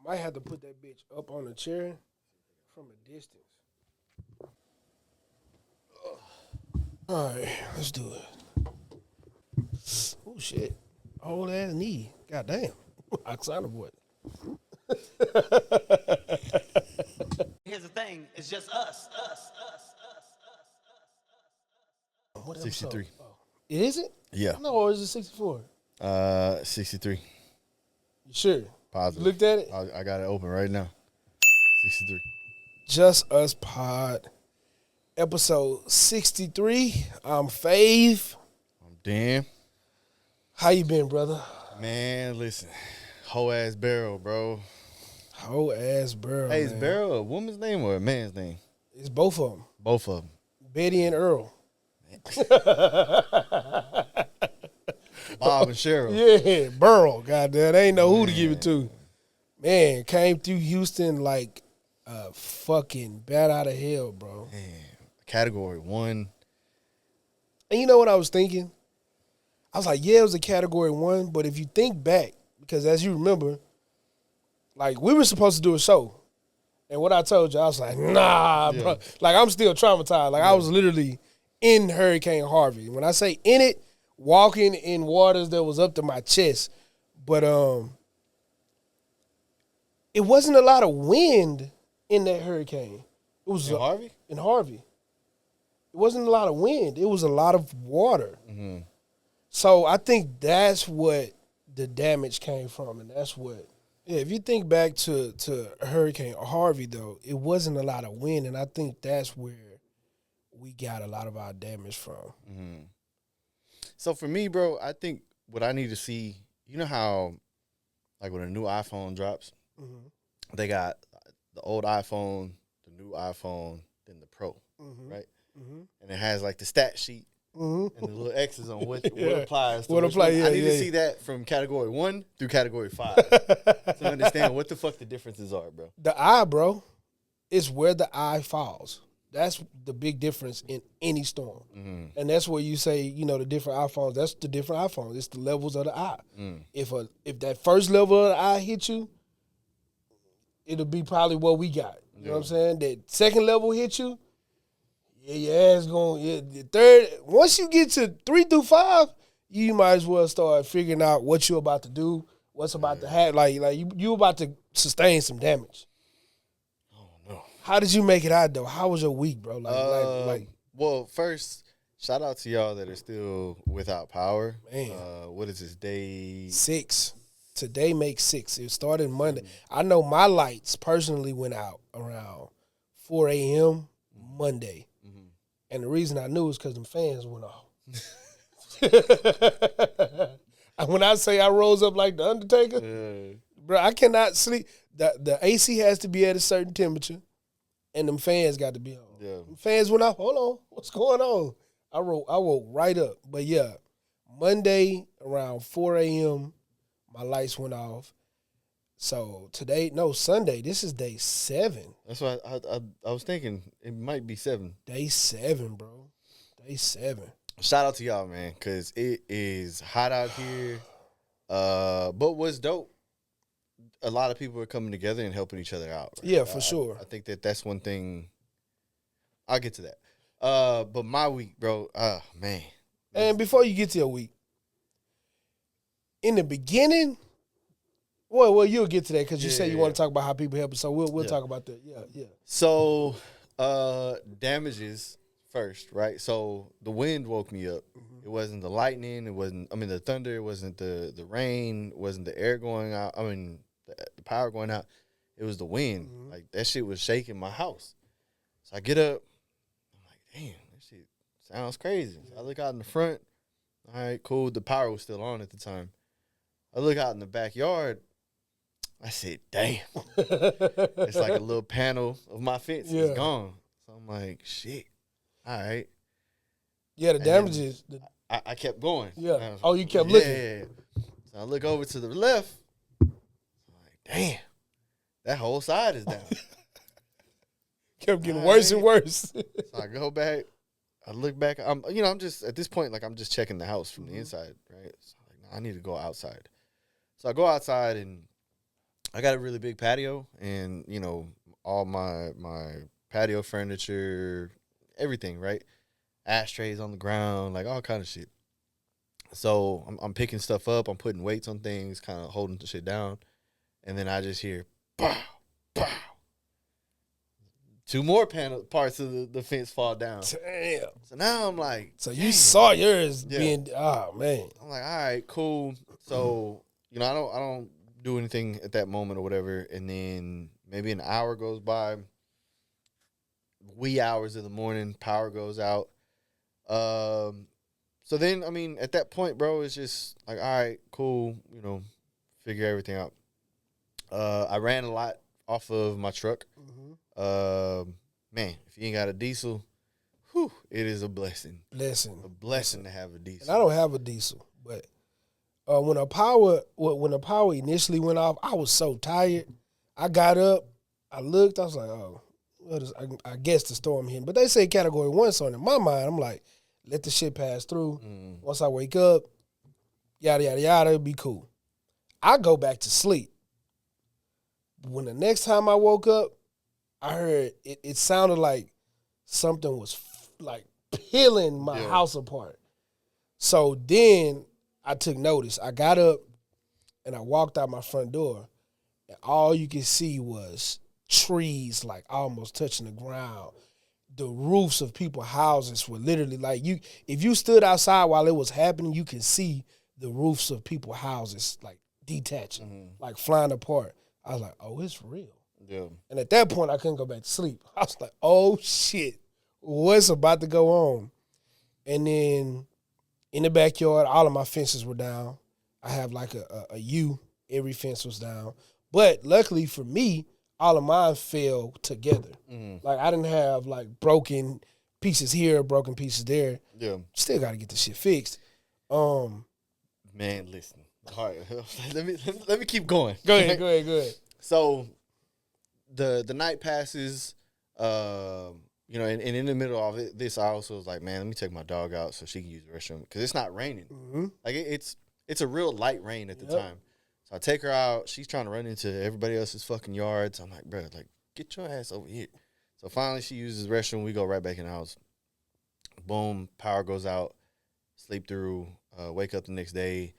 might have to put that bitch up on a chair from a distance. All right, let's do it. Oh shit, whole ass knee. Goddamn, Oksana boy. Here's the thing, it's just us. What 63. episode? Oh. Is it? Yeah. No, or is it 64? 63. You sure? Positive. You looked at it? I got it open right now. 63. Just Us Pod, episode 63. I'm Fave. I'm Dan. How you been, brother? Man, listen. Whole ass Berryl, bro. Whole ass Berl. Hey, is man. Berryl a woman's name or a man's name? It's both of them. Both of them. Betty and Earl. Bob and Cheryl. Yeah, Berl. Goddamn, they ain't know who to give it to. Man, came through Houston like a fucking bat out of hell, bro. Man, category 1. And you know what I was thinking? I was like, yeah, it was a category 1, but if you think back, because as you remember, like we were supposed to do a show. And what I told you, I was like, nah, bro. Like I'm still traumatized. Like I was literally in Hurricane Harvey. When I say in it, walking in waters that was up to my chest. But it wasn't a lot of wind in that hurricane. It was In Harvey? In Harvey. It wasn't a lot of wind. It was a lot of water. Mm-hmm. So I think that's what the damage came from, and that's what. Yeah, if you think back to Hurricane Harvey, though, it wasn't a lot of wind, and I think that's where we got a lot of our damage from. Mm-hmm. So for me, bro, I think what I need to see, you know how, like when a new iPhone drops, they got the old iPhone, the new iPhone, then the Pro, right? Mm-hmm. And it has like the stat sheet and the little X's on what applies. To What apply? Yeah, I need to see that from category 1 through category 5 to understand what the fuck the differences are, bro. The eye, bro, is where the eye falls. That's the big difference in any storm. Mm-hmm. And that's where you say, you know, the different iPhones, that's the different iPhones. It's the levels of the eye. Mm. If that first level of the eye hit you, it'll be probably what we got. You know what I'm saying? That second level hit you, your ass going, the third, once you get to 3 through 5, you might as well start figuring out what you're about to do, what's about to happen. Like you about to sustain some damage. How did you make it out, though? How was your week, bro? Well, first, shout out to y'all that are still without power. Man. What is this, day? 6. Today makes 6. It started Monday. I know my lights personally went out around 4 a.m. Monday. Mm-hmm. And the reason I knew is because them fans went off. When I say I rose up like The Undertaker, bro, I cannot sleep. The AC has to be at a certain temperature. And them fans got to be on. Yeah. Them fans went off. Hold on. What's going on? I woke right up. But, yeah, Monday around 4 a.m., my lights went off. So Sunday, this is day 7. That's why I was thinking it might be 7. Day 7, bro. Day 7. Shout out to y'all, man, because it is hot out here. But what's dope, a lot of people are coming together and helping each other out. Right? Yeah, for sure. I think that's one thing. I'll get to that. But my week, bro, man. And before you get to your week, in the beginning, well, you'll get to that because you said you want to talk about how people help. So we'll talk about that. Yeah. So, damages first, right? So the wind woke me up. Mm-hmm. It wasn't the lightning. It wasn't. I mean, the thunder. It wasn't the rain. It wasn't the air going out. I mean, the power going out. It was the wind. Mm-hmm. Like that shit was shaking my house. So I get up. I'm like, damn, that shit sounds crazy. So I look out in the front. All right, cool. The power was still on at the time. I look out in the backyard. I said, damn. It's like a little panel of my fence is gone. So I'm like, shit. All right. Yeah, the damages. I kept going. Yeah. Oh, you kept looking. Yeah. So I look over to the left. I'm like, damn. That whole side is down. Kept getting worse and worse. So I go back. I look back. I'm just at this point, like I'm just checking the house from the inside, right? So I'm like, I need to go outside. So I go outside and I got a really big patio, and all my patio furniture, everything, right? Ashtrays on the ground, like all kind of shit. So I'm picking stuff up, I'm putting weights on things, kind of holding the shit down, and then I just hear pow, pow. Two more parts of the fence fall down. Damn. So now I'm like, so you saw yours Yeah. being, oh man. I'm like, all right, cool. So I don't do anything at that moment or whatever, and then maybe an hour goes by. Wee hours of the morning, power goes out. So then, I mean, at that point, bro, it's just like, all right, cool, figure everything out. I ran a lot off of my truck. Man, if you ain't got a diesel, whew, it is a blessing. A blessing to have a diesel. And I don't have a diesel, but when the power initially went off, I was so tired. I got up, I looked, I was like, oh, I guess the storm hit. But they say category 1, so in my mind, I'm like, let the shit pass through. Once I wake up, yada, yada, yada, it'll be cool. I go back to sleep. When the next time I woke up, I heard it sounded like something was like peeling my house apart. So then I took notice. I got up and I walked out my front door, and all you could see was trees like almost touching the ground. The roofs of people's houses were literally like if you stood outside while it was happening, you could see the roofs of people's houses like detaching, like flying apart. I was like, oh, it's real. Yeah. And at that point, I couldn't go back to sleep. I was like, oh, shit, what's about to go on? And then in the backyard, all of my fences were down. I have like a U. Every fence was down. But luckily for me, all of mine fell together. Like I didn't have like broken pieces here, broken pieces there. Yeah. Still got to get the shit fixed. Man, listen. All right, let me keep going. Go ahead. So the night passes, and in the middle of this, I also was like, man, let me take my dog out so she can use the restroom because it's not raining. Like it's a real light rain at the time. So I take her out. She's trying to run into everybody else's fucking yards. I'm like, bro, like get your ass over here. So finally, she uses the restroom. We go right back in the house. Boom, power goes out. Sleep through. Wake up the next day.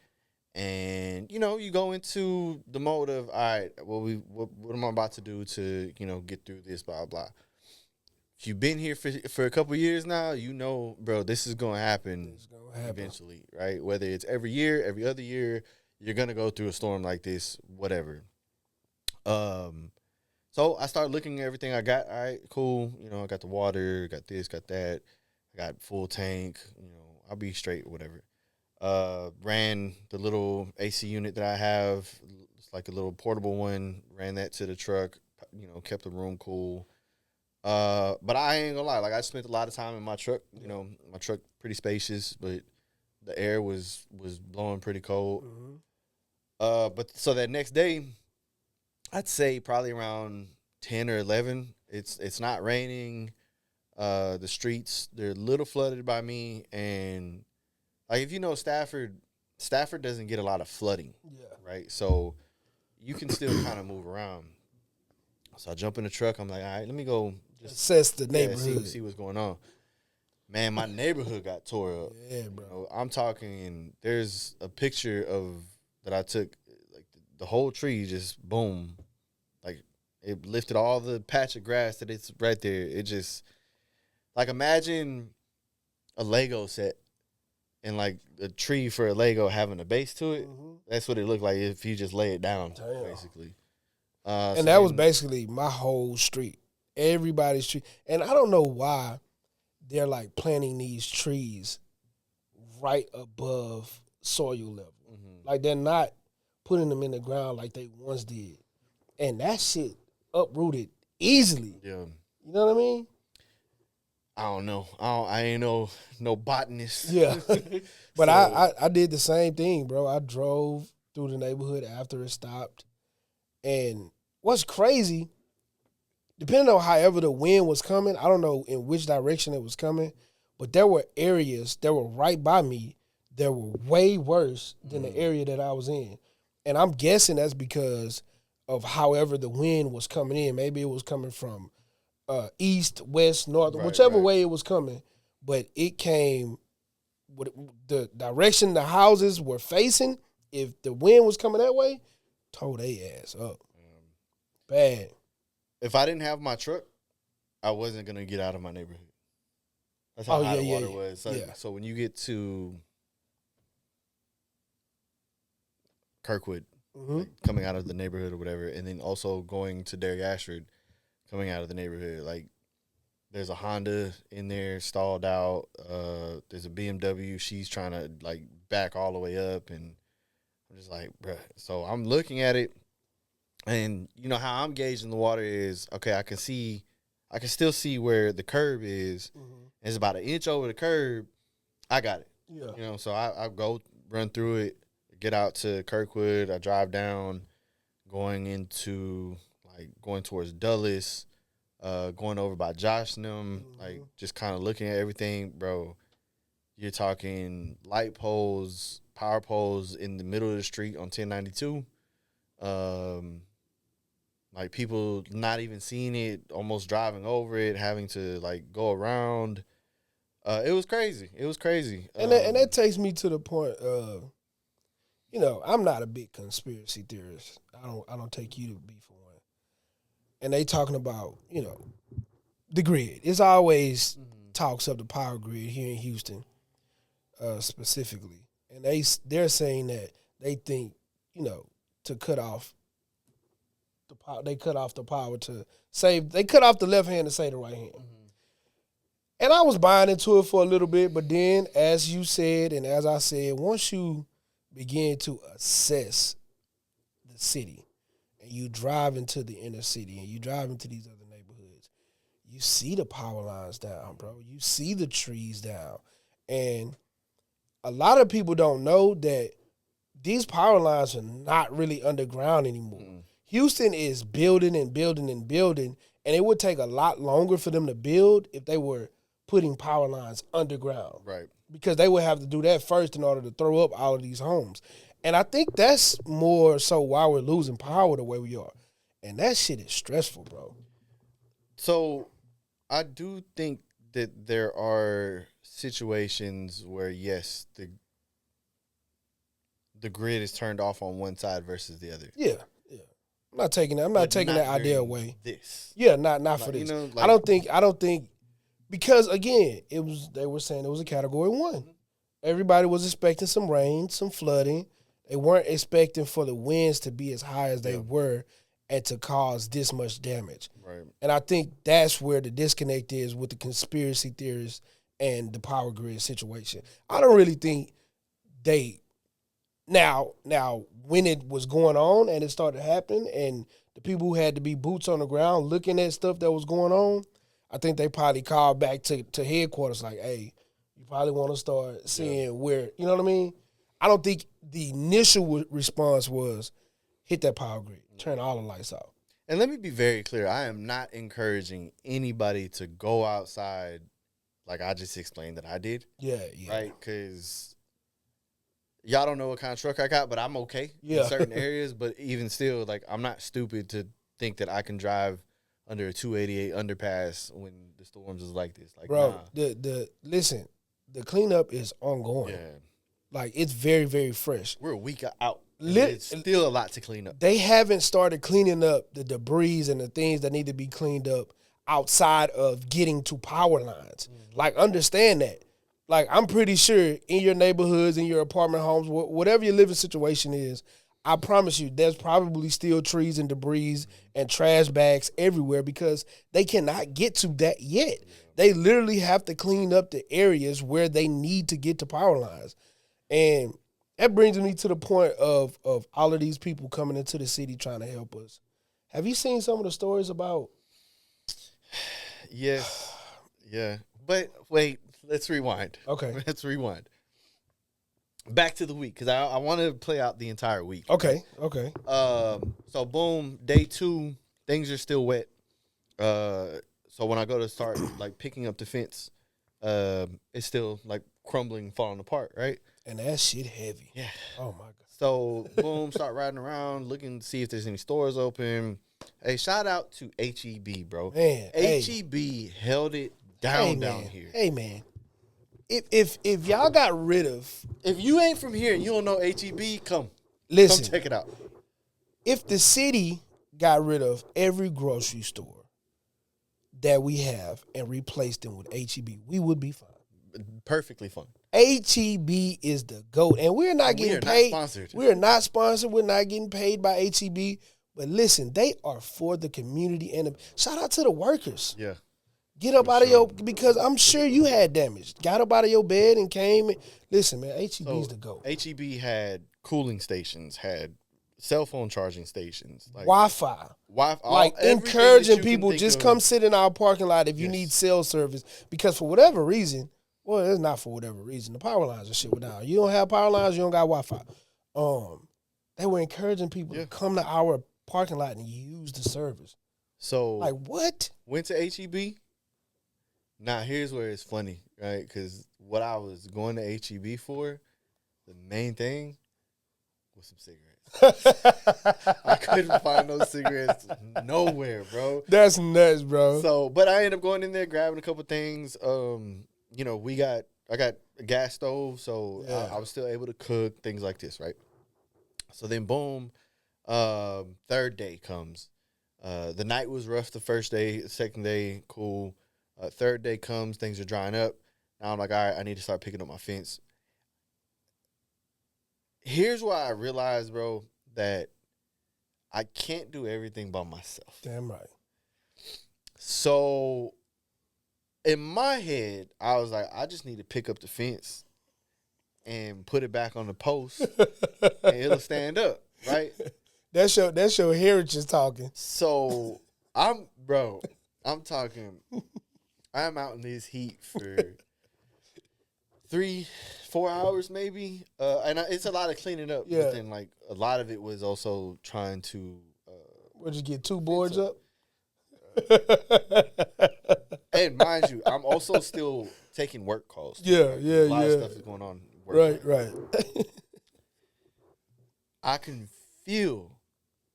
And, you go into the mode of, all right, what am I about to do to, get through this, blah, blah. If you've been here for a couple years now, bro, this is going to happen eventually, right? Whether it's every year, every other year, you're going to go through a storm like this, whatever. So I started looking at everything I got. All right, cool. I got the water, got this, got that. I got full tank. I'll be straight, whatever. Ran the little AC unit that I have. It's like a little portable one. Ran that to the truck. Kept the room cool. But I ain't gonna lie. Like I spent a lot of time in my truck. My truck pretty spacious, but the air was blowing pretty cold. But so that next day, I'd say probably around 10 or 11. It's not raining. The streets, they're a little flooded by me, and like if Stafford doesn't get a lot of flooding, right? So you can still kind of move around. So I jump in the truck. I'm like, all right, let me go just assess the neighborhood, see what's going on. Man, my neighborhood got tore up. Yeah, bro. I'm talking. There's a picture that I took. Like the whole tree just boom, like it lifted all the patch of grass that it's right there. It just like imagine a Lego set. And, like, a tree for a Lego having a base to it, that's what it looked like if you just lay it down, basically. And that was basically my whole street. Everybody's street. And I don't know why they're, like, planting these trees right above soil level. Like, they're not putting them in the ground like they once did. And that shit uprooted easily. Yeah. You know what I mean? I don't know. I ain't no botanist. Yeah. But I did the same thing, bro. I drove through the neighborhood after it stopped. And what's crazy, depending on however the wind was coming, I don't know in which direction it was coming, but there were areas that were right by me that were way worse than the area that I was in. And I'm guessing that's because of however the wind was coming in. Maybe it was coming from east, west, north, whichever way it was coming. But it came with the direction the houses were facing. If the wind was coming that way, tore their ass up. Bad. If I didn't have my truck, I wasn't going to get out of my neighborhood. That's how high the water was. So when you get to Kirkwood, like coming out of the neighborhood or whatever, and then also going to Derry Ashford, coming out of the neighborhood, like there's a Honda in there stalled out. There's a BMW. She's trying to like back all the way up, and I'm just like, bruh. So I'm looking at it, and you know how I'm gauging the water is, okay, I can still see where the curb is. It's about an inch over the curb. I got it. Yeah. You know, so I go run through it, get out to Kirkwood. I drive down, going towards Dulles, going over by Joshnam, like just kind of looking at everything, bro. You're talking light poles, power poles in the middle of the street on 1092. Like people not even seeing it, almost driving over it, having to like go around. It was crazy. And that takes me to the point of, you know, I'm not a big conspiracy theorist. I don't take you to be for one. And they talking about, you know, the grid. It's always talks of the power grid here in Houston, specifically. And they're saying that they think, you know, to cut off the power, they cut off the power to save. They cut off the left hand to save the right hand. And I was buying into it for a little bit, but then, as you said, and as I said, once you begin to assess the city, and you drive into the inner city, and you drive into these other neighborhoods, you see the power lines down, bro. You see the trees down. And a lot of people don't know that these power lines are not really underground anymore. Houston is building and building and building, and it would take a lot longer for them to build if they were putting power lines underground. Right. Because they would have to do that first in order to throw up all of these homes. And I think that's more so why we're losing power the way we are. And that shit is stressful, bro. So I do think that there are situations where, yes, the grid is turned off on one side versus the other. Yeah. I'm not taking that. I'm not taking that idea away. This. Yeah, not for this. You know, like, I don't think because again, they were saying it was a category 1. Everybody was expecting some rain, some flooding. They weren't expecting for the winds to be as high as they were and to cause this much damage. Right. And I think that's where the disconnect is with the conspiracy theorists and the power grid situation. I don't really think they now when it was going on and it started happening and the people who had to be boots on the ground looking at stuff that was going on, I think they probably called back to headquarters like, hey, you probably want to start seeing where, you know what I mean? I don't think the initial response was hit that power grid, turn all the lights off. And let me be very clear. I am not encouraging anybody to go outside like I just explained that I did. Yeah. Right? Because y'all don't know what kind of truck I got, but I'm okay in certain areas. But even still, like, I'm not stupid to think that I can drive under a 288 underpass when the storms is like this. Like, bro, nah. Listen, the cleanup is ongoing. Yeah. Like, it's very, very fresh. We're a week out. It's still a lot to clean up. They haven't started cleaning up the debris and the things that need to be cleaned up outside of getting to power lines. Like, understand that. Like, I'm pretty sure in your neighborhoods, in your apartment homes, whatever your living situation is, I promise you there's probably still trees and debris and trash bags everywhere because they cannot get to that yet. They literally have to clean up the areas where they need to get to power lines. And that brings me to the point of all of these people coming into the city trying to help us. Have you seen some of the stories about? Yes. Yeah. But wait, let's rewind. Okay. Let's rewind. Back to the week, because I want to play out the entire week. Okay. So, boom, day 2, things are still wet. So when I go to start, like, picking up the fence, it's still, like, crumbling, falling apart, right? And that shit heavy. Yeah. Oh, my God. So, boom, start riding around, looking to see if there's any stores open. Hey, shout out to HEB, bro. Man, HEB held it down here. Hey, man. If y'all got rid of... If you ain't from here and you don't know HEB, come check it out. If the city got rid of every grocery store that we have and replaced them with HEB, we would be fine. Perfectly fine. HEB is the GOAT. And we're not getting paid. Not sponsored. We're not sponsored. We're not getting paid by HEB. But listen, they are for the community. And shout out to the workers. Yeah. Get up out of your, because I'm sure you had damage. Got up out of your bed and came. Listen, man, HEB is the GOAT. HEB had cooling stations, had cell phone charging stations. Like Wi-Fi. Like encouraging people, just come sit in our parking lot if you need cell service. Because for whatever reason, well, it's not for whatever reason. The power lines and shit were down. You don't have power lines, you don't got Wi-Fi. They were encouraging people to come to our parking lot and use the service. So, like, what? Went to HEB. Now, here's where it's funny, right? Because what I was going to HEB for, the main thing was some cigarettes. I couldn't find those cigarettes nowhere, bro. That's nuts, bro. So, but I ended up going in there, grabbing a couple things. You know, I got a gas stove, so I was still able to cook, things like this, right? So then, boom, third day comes. The night was rough the first day. The second day, cool. Third day comes, things are drying up. Now I'm like, all right, I need to start picking up my fence. Here's why I realized, bro, that I can't do everything by myself. Damn right. So in my head, I was like, I just need to pick up the fence and put it back on the post and it'll stand up, right? That's your heritage talking. So I'm talking, I'm out in this heat for 3-4 hours maybe. And it's a lot of cleaning up. Yeah. But then like a lot of it was also trying to Would you get 2 boards up? And mind you, I'm also still taking work calls. Yeah. A lot of stuff is going on. Right. I can feel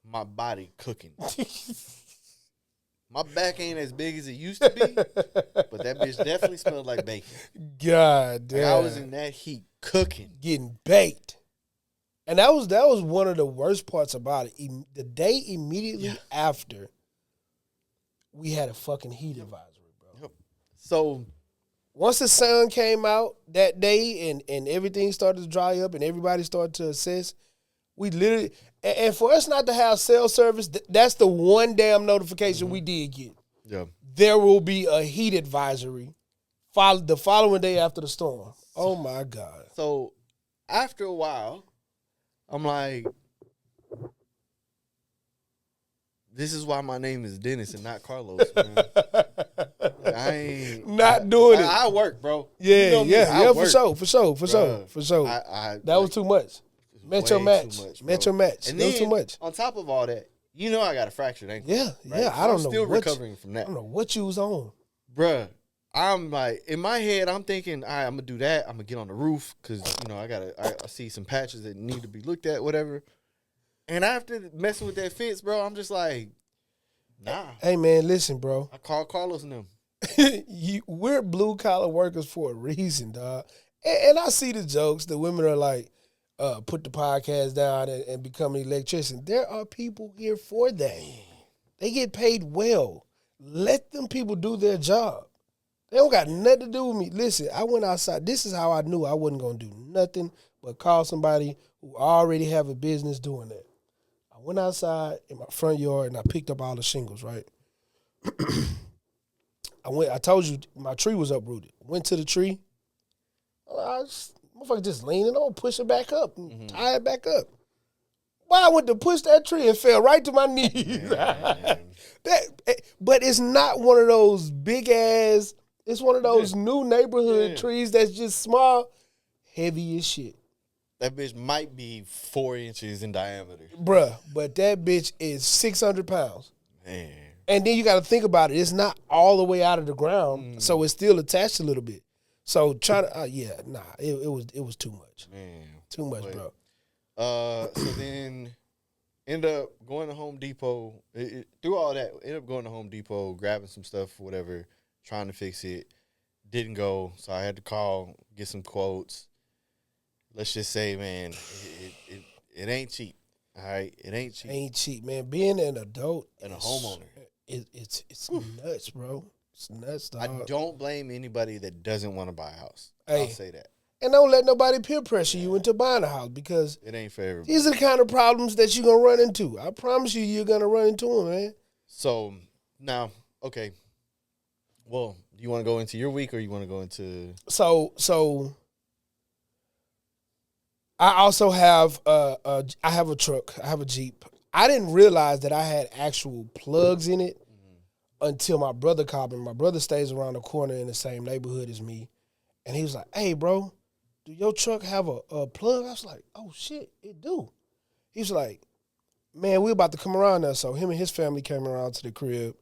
my body cooking. My back ain't as big as it used to be, but that bitch definitely smelled like bacon. God damn. Like I was in that heat cooking. Getting baked. And that was one of the worst parts about it. The day immediately after, we had a fucking heat advisory, bro. Yep. So once the sun came out that day and everything started to dry up and everybody started to assess, we literally, and for us not to have cell service, that's the one damn notification we did get. Yeah. There will be a heat advisory the following day after the storm. Oh my God. So after a while, I'm like, this is why my name is Dennis and not Carlos, man. I ain't not doing it. I work, bro. Yeah, you know for sure. That was too much. Met your match. And that was too much. On top of all that, you know I got a fractured ankle. Yeah, right? yeah. So I don't I'm know. Still recovering from that. I don't know what you was on, bruh. I'm like, in my head, I'm thinking, all right, I'm gonna do that. I'm gonna get on the roof because I see some patches that need to be looked at, whatever. And after messing with that fence, bro, I'm just like, nah. Hey man, listen, bro. I called Carlos and them. We're blue collar workers for a reason, dog. And I see the jokes. The women are like, put the podcast down and become an electrician. There are people here for that. They get paid well. Let them people do their job. They don't got nothing to do with me. Listen, I went outside. This is how I knew I wasn't going to do nothing but call somebody who already have a business doing that. I went outside in my front yard and I picked up all the shingles, right? I told you my tree was uprooted. Went to the tree. Motherfucker just leaning on, push it back up, and tie it back up. Well, I went to push that tree and fell right to my knees. But it's not one of those big ass. It's one of those new neighborhood trees that's just small, heavy as shit. That bitch might be 4 inches in diameter. Bruh, but that bitch is 600 pounds. Man. And then you got to think about it. It's not all the way out of the ground, so it's still attached a little bit. So it was too much. Man. Too much, bro. So then ended up going to Home Depot. Through all that, ended up going to Home Depot, grabbing some stuff, whatever, trying to fix it. Didn't go, so I had to call, get some quotes. Let's just say, man, it ain't cheap. All right, it ain't cheap. Ain't cheap, man. Being an adult And a homeowner. It's nuts, bro. It's nuts, dog. I don't blame anybody that doesn't want to buy a house. Hey. I'll say that. And don't let nobody peer pressure you into buying a house because It ain't for everybody. these are the kind of problems that you're going to run into. I promise you're going to run into them, man. So, now, okay. Well, do you want to go into your week or you want to go into... So I also have I have a truck. I have a Jeep. I didn't realize that I had actual plugs in it until my brother called me. My brother stays around the corner in the same neighborhood as me. And he was like, hey, bro, do your truck have a plug? I was like, oh, shit, it do. He was like, man, we about to come around there. So him and his family came around to the crib,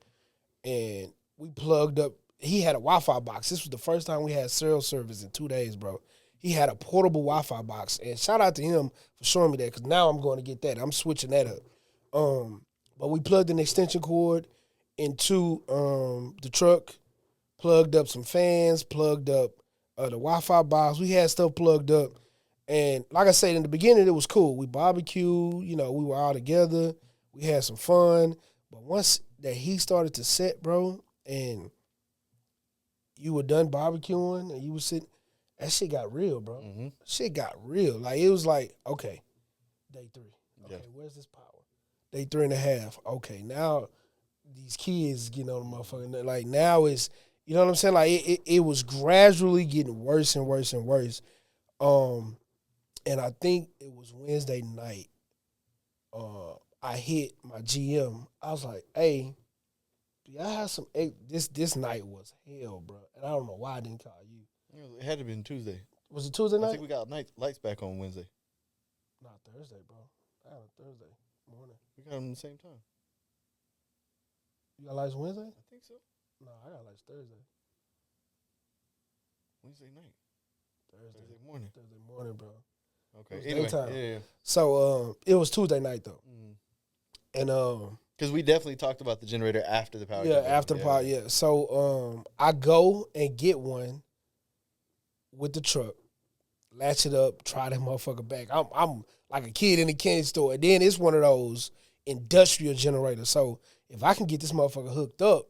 and we plugged up. He had a Wi-Fi box. This was the first time we had cell service in 2 days, bro. He had a portable Wi-Fi box. And shout out to him for showing me that because now I'm going to get that. I'm switching that up. But we plugged an extension cord into the truck, plugged up some fans, plugged up the Wi-Fi box. We had stuff plugged up. And like I said, in the beginning, it was cool. We barbecued, we were all together. We had some fun. But once that he started to set, bro, and you were done barbecuing and you were sitting, that shit got real, bro. Mm-hmm. Shit got real. Like, it was like, okay, day 3. Okay, where's this power? Day 3.5. Okay, now these kids getting on the motherfucking, like, now it's, you know what I'm saying? Like, it was gradually getting worse and worse and worse. And I think it was Wednesday night. I hit my GM. I was like, hey, do y'all have some egg? This night was hell, bro. And I don't know why I didn't call you. It had to have been Tuesday. Was it Tuesday night? I think we got lights back on Wednesday. Not Thursday, bro. I had a Thursday morning. We got them at the same time. You got lights Wednesday? I think so. No, I got lights Thursday. Wednesday night. Thursday morning, bro. Okay. It was Anyway, daytime. yeah. So it was Tuesday night though. And because we definitely talked about the generator after the power. Yeah, after the power. Yeah. So I go and get one with the truck, latch it up, try that motherfucker back. I'm like a kid in a candy store. And then it's one of those industrial generators. So if I can get this motherfucker hooked up,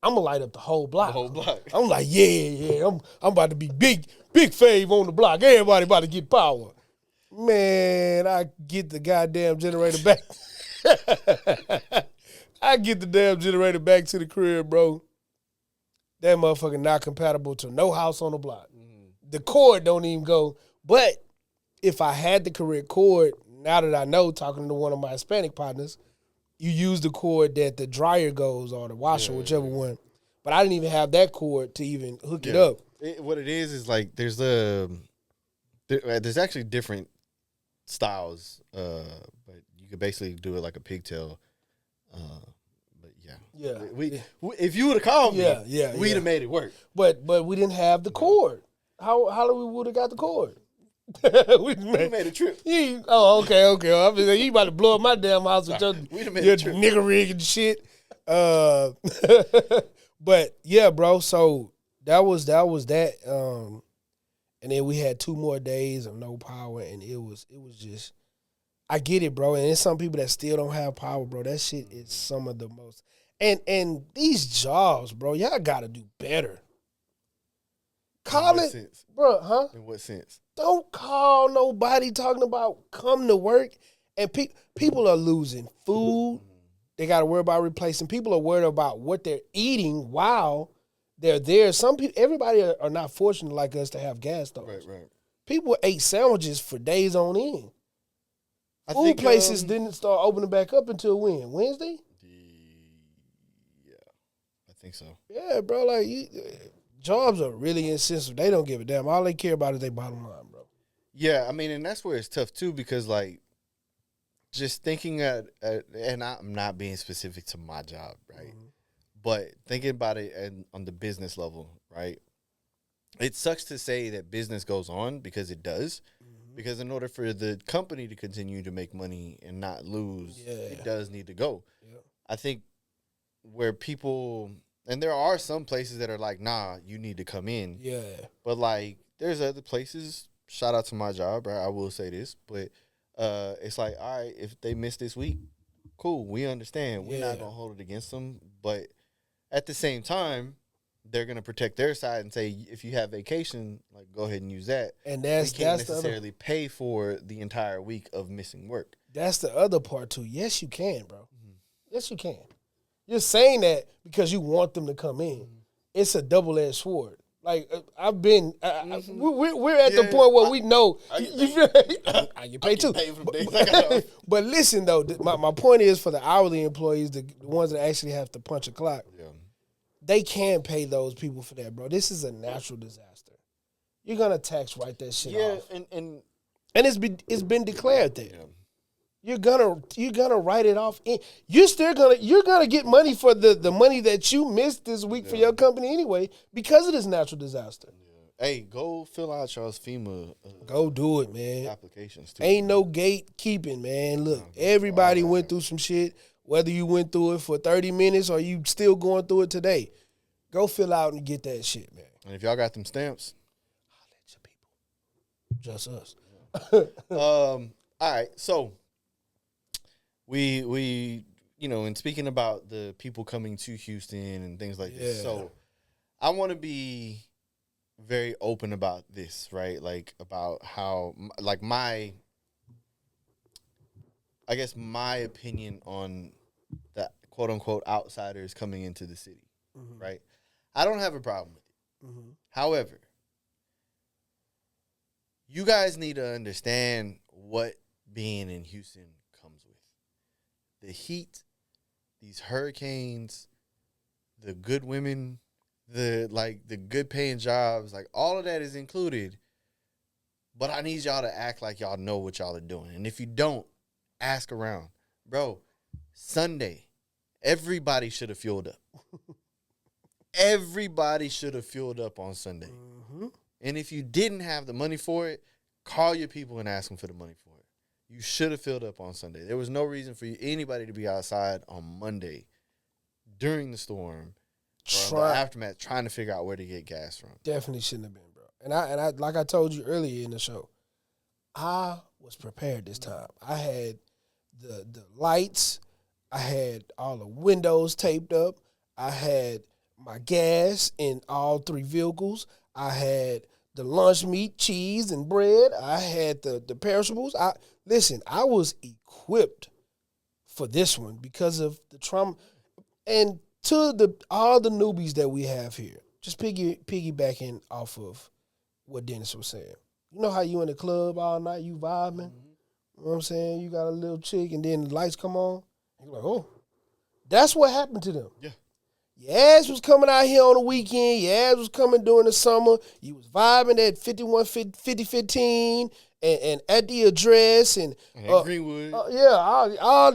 I'm gonna light up the whole block. The whole block. I'm like, yeah. I'm about to be big fave on the block. Everybody about to get power. Man, I get the goddamn generator back. I get the damn generator back to the crib, bro. That motherfucker not compatible to no house on the block. The cord don't even go. But if I had the correct cord, now that I know, talking to one of my Hispanic partners, you use the cord that the dryer goes or the washer, whichever one. But I didn't even have that cord to even hook it up. What it is like there's actually different styles, but you could basically do it like a pigtail. But yeah, if you would have called me, we'd have made it work. But we didn't have the cord. How we would have got the cord? we made a trip. Okay. I mean, you about to blow up my damn house with your nigger rig and shit. But yeah, bro. So that was that. And then we had 2 more days of no power, and it was just. I get it, bro. And there's some people that still don't have power, bro. That shit is some of the most. And these jobs, bro, y'all gotta do better. Call it, sense? Bro, huh? In what sense? Don't call nobody talking about come to work. And people are losing food. They got to worry about replacing. People are worried about what they're eating while they're there. Some people, everybody are not fortunate like us to have gas stoves. Right. People ate sandwiches for days on end. Food places didn't start opening back up until when? Wednesday? Yeah, I think so. Yeah, bro. Like, jobs are really insensitive. They don't give a damn. All they care about is their bottom line, bro. Yeah, I mean, and that's where it's tough too, because like, just thinking and I'm not being specific to my job, right? But thinking about it on the business level, right? It sucks to say that business goes on because it does, because in order for the company to continue to make money and not lose, it does need to go. Yeah. I think where people, and there are some places that are like, nah, you need to come in. Yeah. But like, there's other places. Shout out to my job, right? I will say this, but it's like, all right, if they miss this week, cool, we understand. We're not gonna hold it against them, but at the same time, they're gonna protect their side and say, if you have vacation, like go ahead and use that. And we can't necessarily pay for the entire week of missing work. That's the other part too. Yes, you can, bro. Mm-hmm. Yes, you can. You're saying that because you want them to come in. Mm-hmm. It's a double-edged sword. Like I've been, we're at the point where we know I get paid too. But listen though, my point is for the hourly employees, the ones that actually have to punch a clock, they can't pay those people for that, bro. This is a natural disaster. You're gonna tax write that shit off. And it's been declared there. Yeah. You're gonna write it off. You're gonna get money for the money that you missed this week for your company anyway because of this natural disaster. Yeah. Hey, go fill out y'all's FEMA. Go do it, man. Applications too. Ain't no gatekeeping, man. Look, everybody went through some shit. Whether you went through it for 30 minutes or you still going through it today, go fill out and get that shit, man. And if y'all got them stamps, holla at your people. Just us. All right, so. We in speaking about the people coming to Houston and things like this, so I want to be very open about this, right? Like about how, like my opinion on the quote unquote outsiders coming into the city, right? I don't have a problem with it. Mm-hmm. However, you guys need to understand what being in Houston comes with. The heat, these hurricanes, the good women, the good paying jobs, like all of that is included. But I need y'all to act like y'all know what y'all are doing. And if you don't, ask around. Bro, Sunday, everybody should have fueled up. Everybody should have fueled up on Sunday. Mm-hmm. And if you didn't have the money for it, call your people and ask them for the money for it. You should have filled up on Sunday. There was no reason for anybody to be outside on Monday during the storm or the aftermath trying to figure out where to get gas from. Definitely shouldn't have been, bro. And I like I told you earlier in the show, I was prepared this time. I had the lights. I had all the windows taped up. I had my gas in all 3 vehicles. I had the lunch meat, cheese, and bread. I had the perishables. I was equipped for this one because of the trauma. And to all the newbies that we have here, just piggybacking off of what Dennis was saying. You know how you in the club all night, you vibing? Mm-hmm. You know what I'm saying? You got a little chick, and then the lights come on. And you're like, oh. That's what happened to them. Yeah. Your ass was coming out here on the weekend. Your ass was coming during the summer. You was vibing at 5015 and at the address and Greenwood. All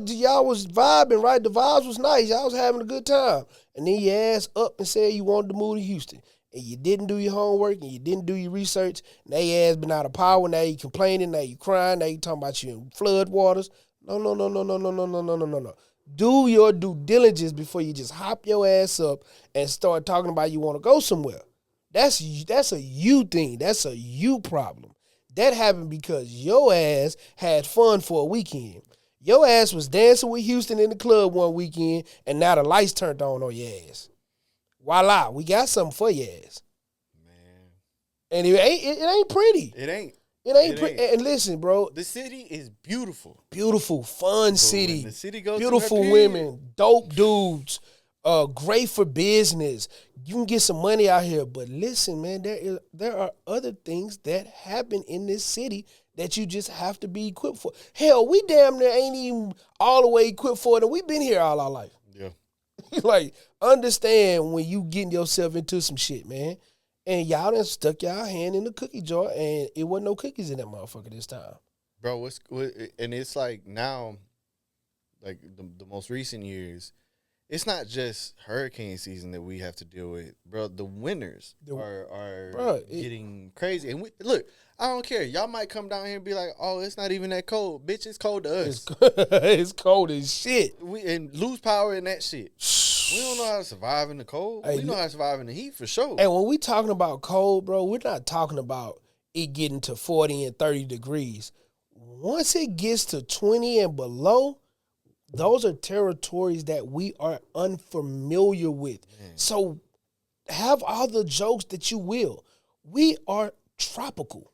y'all was vibing, right? The vibes was nice. Y'all was having a good time. And then your ass up and said you wanted to move to Houston. And you didn't do your homework and you didn't do your research. Now your ass been out of power. Now you complaining. Now you crying. Now you talking about you in flood waters. No. Do your due diligence before you just hop your ass up and start talking about you want to go somewhere. That's a you thing. That's a you problem. That happened because your ass had fun for a weekend. Your ass was dancing with Houston in the club one weekend, and now the lights turned on your ass. Voila, we got something for your ass. Man. And it ain't pretty. It ain't. It ain't pretty. And listen, bro. The city is beautiful. Beautiful, fun city. The city goes beautiful women, dope dudes, great for business. You can get some money out here. But listen, man, there are other things that happen in this city that you just have to be equipped for. Hell, we damn near ain't even all the way equipped for it, and we've been here all our life. Yeah. Like, understand when you getting yourself into some shit, man. And y'all done stuck y'all hand in the cookie jar, and it wasn't no cookies in that motherfucker this time. Bro, and it's like now, like the most recent years, it's not just hurricane season that we have to deal with, bro. The winters are getting crazy. And look, I don't care. Y'all might come down here and be like, "Oh, it's not even that cold, bitch. It's cold to us. It's cold as shit. And lose power in that shit. We don't know how to survive in the cold. We know how to survive in the heat for sure. And when we talking about cold, bro, we're not talking about it getting to 40 and 30 degrees. Once it gets to 20 and below, those are territories that we are unfamiliar with. Man. So have all the jokes that you will. We are tropical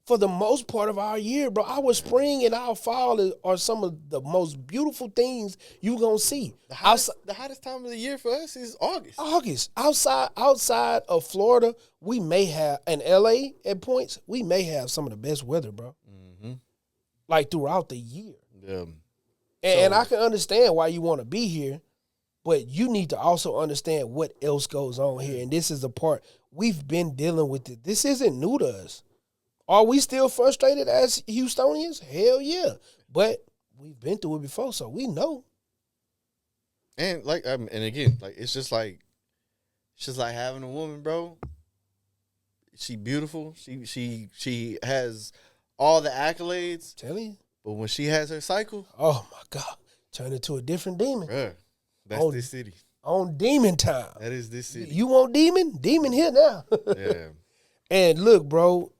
for the most part of our year, bro. Our spring and our fall are some of the most beautiful things you're going to see. The hottest time of the year for us is August. Outside of Florida, we may have, in L.A. at points, we may have some of the best weather, bro. Mm-hmm. Like throughout the year. Yeah. And I can understand why you want to be here, but you need to also understand what else goes on here. And this is the part we've been dealing with it. This isn't new to us. Are we still frustrated as Houstonians? Hell yeah. But we've been through it before, so we know. And and again, it's just like having a woman, bro. She beautiful. She has all the accolades. Tell you. But when she has her cycle, oh my God, turn into a different demon. Bruh, that's this city. On demon time. That is this city. You want demon? Demon here now. Yeah. And look, bro,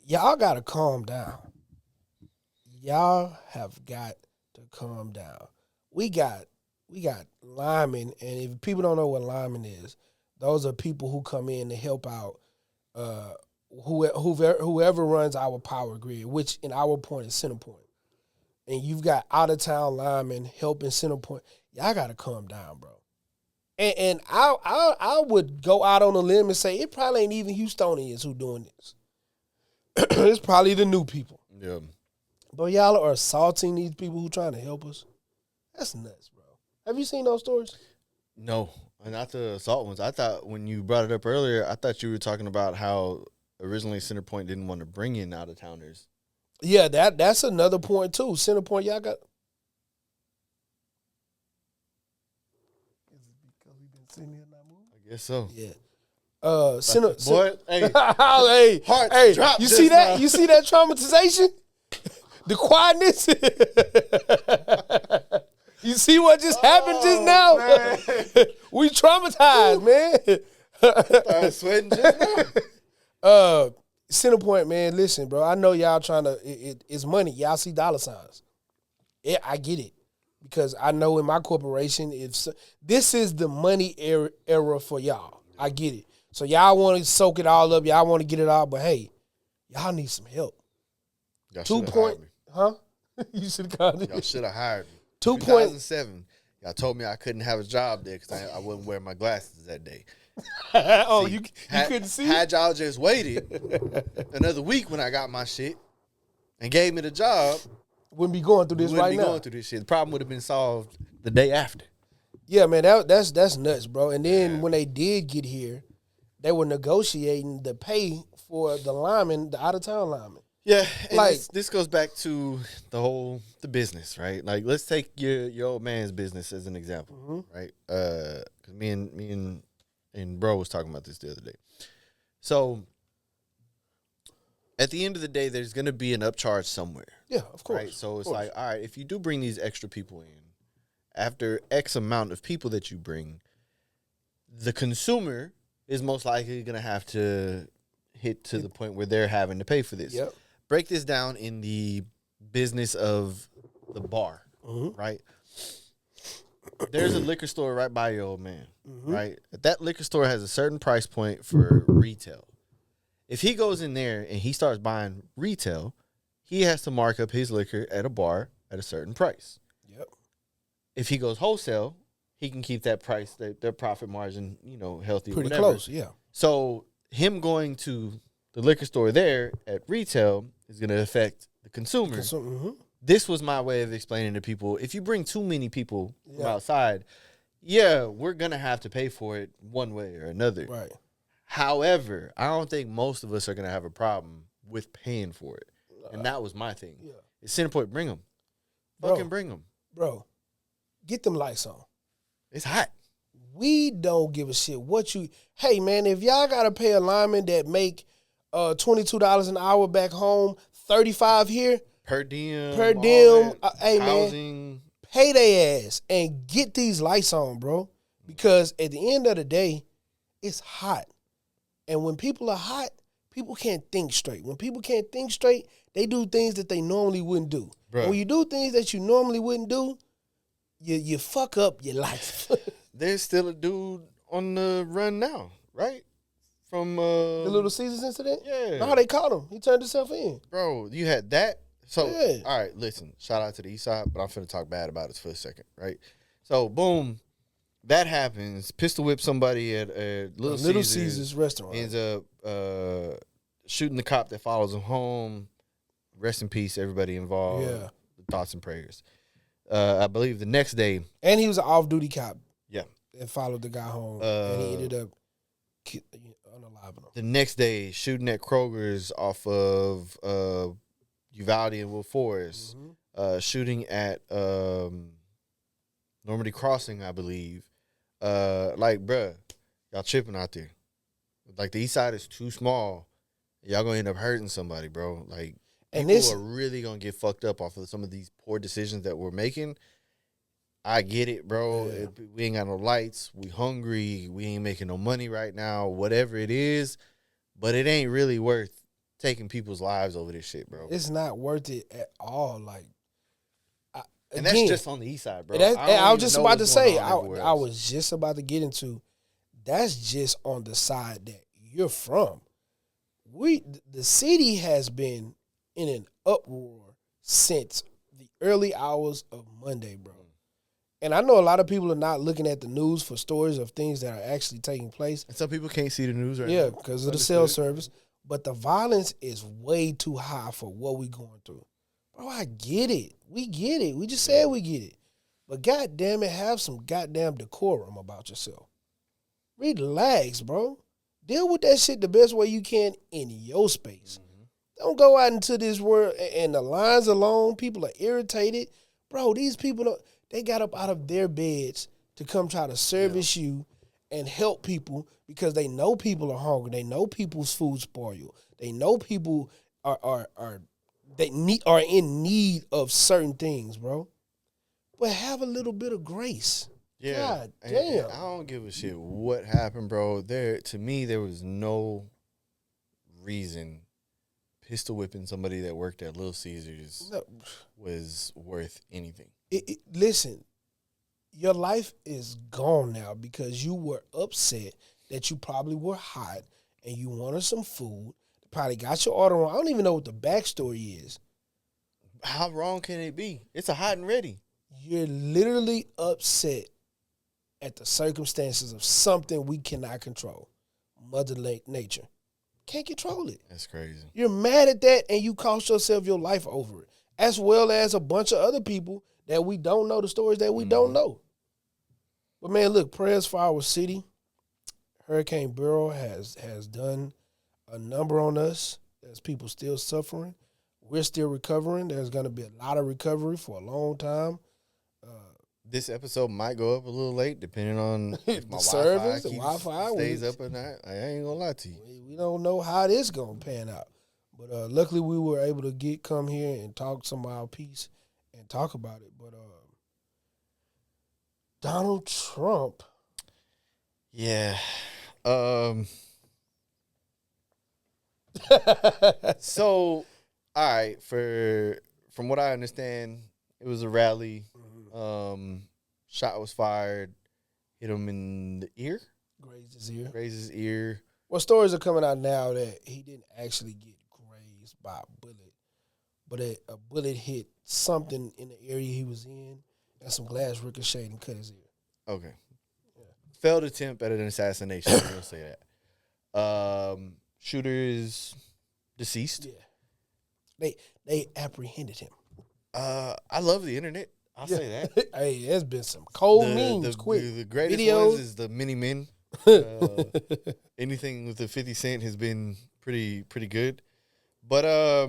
y'all got to calm down. Y'all have got to calm down. We got linemen, and if people don't know what linemen is, those are people who come in to help out whoever runs our power grid, which in our point is center point. And you've got out-of-town linemen helping center point. Y'all got to calm down, bro. And I would go out on a limb and say it probably ain't even Houstonians who doing this. It's probably the new people. Yeah. But y'all are assaulting these people who trying to help us. That's nuts, bro. Have you seen those stories? No, not the assault ones. I thought when you brought it up earlier, I thought you were talking about how originally Centerpoint didn't want to bring in out-of-towners. Yeah, that's another point, too. Centerpoint, y'all got... Is it because we've been sitting here not moving? I guess so. Yeah. Boy, hey, dropped. You see that? You see that traumatization? The quietness? You see what just happened just now? We traumatized, man. Started sweating just now. Centerpoint, man, listen, bro. I know y'all trying to, it's money. Y'all see dollar signs. Yeah, I get it. Because I know in my corporation, this is the money era for y'all. I get it. So y'all want to soak it all up. Y'all want to get it all. But, hey, y'all need some help. Y'all 2 point, huh? You should have called it. Y'all should have hired me. 2 2007, y'all told me I couldn't have a job there because I wasn't wearing my glasses that day. You couldn't see? Had y'all just waited another week when I got my shit and gave me the job, wouldn't be going through this right now. Going through this shit. The problem would have been solved the day after. Yeah, man, that's nuts, bro. And then when they did get here, they were negotiating the pay for the linemen, the out-of-town linemen. Yeah, and this goes back to the business, right? Like, let's take your old man's business as an example, right? Because me and bro was talking about this the other day. So, at the end of the day, there's going to be an upcharge somewhere. Yeah, of course. Right? So, it's like, all right, if you do bring these extra people in, after X amount of people that you bring, the consumer is most likely going to have to hit to the point where they're having to pay for this. Yep. Break this down in the business of the bar, right? There's a liquor store right by your old man, right? That liquor store has a certain price point for retail. If he goes in there and he starts buying retail, he has to mark up his liquor at a bar at a certain price. Yep. If he goes wholesale, he can keep that price, their profit margin, healthy. Pretty close, yeah. So him going to the liquor store there at retail is going to affect the consumer. This was my way of explaining to people, if you bring too many people from outside, we're going to have to pay for it one way or another. Right. However, I don't think most of us are going to have a problem with paying for it. And that was my thing. Yeah. It's Centerpoint, bring them. Fucking bring them. Bro, get them lights on. It's hot. We don't give a shit what you. Hey man, if y'all gotta pay a lineman that make $22 an hour back home, 35 here Per diem, hey housing. Man, pay their ass and get these lights on, bro. Because at the end of the day, it's hot, and when people are hot, people can't think straight. When people can't think straight, they do things that they normally wouldn't do. And when you do things that you normally wouldn't do, you fuck up your life. There's still a dude on the run now, right? From the Little Caesars incident? Yeah. How they caught him. He turned himself in. Bro, you had that? So, yeah. All right, listen. Shout out to the East Side, but I'm finna talk bad about it for a second, right? So, boom. That happens. Pistol whip somebody at Little Caesars restaurant. Ends up shooting the cop that follows him home. Rest in peace, everybody involved. Yeah. Thoughts and prayers. I believe the next day. And he was an off-duty cop. Yeah. And followed the guy home. And he ended up unaliving him. The next day, shooting at Kroger's off of Uvalde and Wolf Forest. Mm-hmm. Shooting at Normandy Crossing, I believe. Like, bruh, y'all tripping out there. Like, the East Side is too small. Y'all gonna end up hurting somebody, bro. Like, people are really gonna get fucked up off of some of these poor decisions that we're making. I get it, bro. Yeah. We ain't got no lights. We hungry. We ain't making no money right now. Whatever it is, but it ain't really worth taking people's lives over this shit, bro. It's not worth it at all. Like, and that's just on the East Side, bro. I was just about to say. I was just about to get into. That's just on the side that you're from. The city has been in an uproar since the early hours of Monday, bro. And I know a lot of people are not looking at the news for stories of things that are actually taking place. And some people can't see the news right now. Yeah, because of the cell service. But the violence is way too high for what we're going through. Bro, I get it. We get it. We just said we get it. But goddamn it, have some goddamn decorum about yourself. Relax, bro. Deal with that shit the best way you can in your space. Mm-hmm. Don't go out into this world and the lines alone. People are irritated. Bro, these people, they got up out of their beds to come try to service you and help people because they know people are hungry. They know people's food spoiled. They know people are in need of certain things, bro. But have a little bit of grace. Yeah. God damn. And I don't give a shit what happened, bro. To me, there was no reason pistol whipping somebody that worked at Little Caesars was worth anything. Listen, your life is gone now because you were upset that you probably were hot and you wanted some food. Probably got your order wrong. I don't even know what the backstory is. How wrong can it be? It's a hot and ready. You're literally upset at the circumstances of something we cannot control. Mother Nature. Can't control it. That's crazy. You're mad at that and you cost yourself your life over it, as well as a bunch of other people that we don't know, the stories that we don't know. But, man, look, prayers for our city. Hurricane Berl has done a number on us. There's people still suffering. We're still recovering. There's going to be a lot of recovery for a long time. This episode might go up a little late, depending on if my Wi-Fi stays up or not. I ain't gonna lie to you. We don't know how this gonna pan out, but luckily we were able to come here and talk some of our piece and talk about it. But Donald Trump, yeah. So, all right. From what I understand, it was a rally. Shot was fired, hit him in the ear. Grazed his ear. Well, stories are coming out now that he didn't actually get grazed by a bullet, but a bullet hit something in the area he was in, and some glass ricocheted and cut his ear. Okay. Yeah. Failed attempt at an assassination. I'm gonna say that. Shooter is deceased. Yeah. They apprehended him. I love the internet. I'll say that. Hey, there's been some cold memes quick. The greatest videos. ones is the mini men. Anything with the 50 Cent has been pretty good. But I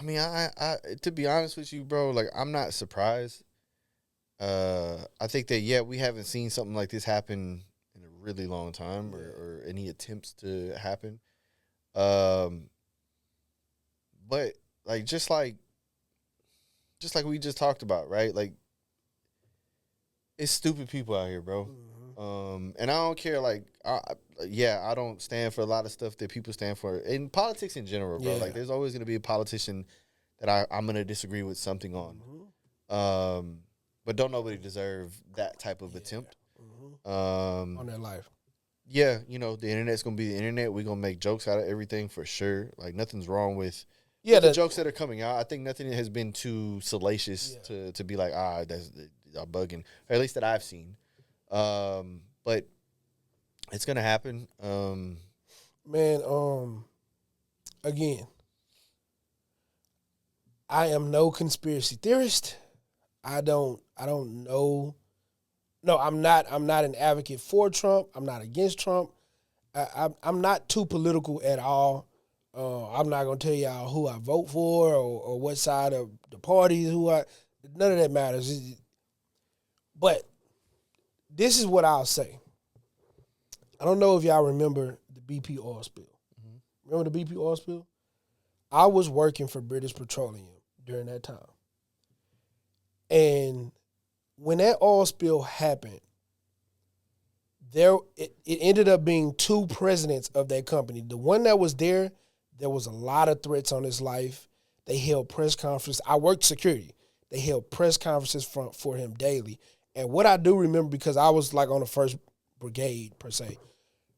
mean, I to be honest with you, bro, like I'm not surprised I think that we haven't seen something like this happen in a really long time, or any attempts to happen. But like just like we just talked about, right? Like, it's stupid people out here, bro. And I don't care. Like, I don't stand for a lot of stuff that people stand for in politics in general, bro. Yeah. Like, there's always gonna be a politician that I'm gonna disagree with something on. But don't nobody deserve that type of attempt. On their life. Yeah, the internet's gonna be the internet. We're gonna make jokes out of everything for sure. Like, nothing's wrong with the jokes that are coming out. I think nothing has been too salacious to be like, that's bugging, or at least that I've seen. But it's gonna happen. Man, again, I am no conspiracy theorist. I don't know. No, I'm not an advocate for Trump. I'm not against Trump. I'm not too political at all. I'm not gonna tell y'all who I vote for or what side of the parties none of that matters. But this is what I'll say. I don't know if y'all remember the BP oil spill. Remember the BP oil spill? I was working for British Petroleum during that time. And when that oil spill happened, it ended up being two presidents of that company. The one that was there was a lot of threats on his life. They held press conferences. I worked security. They held press conferences for him daily. And what I do remember, because I was like on the first brigade per se,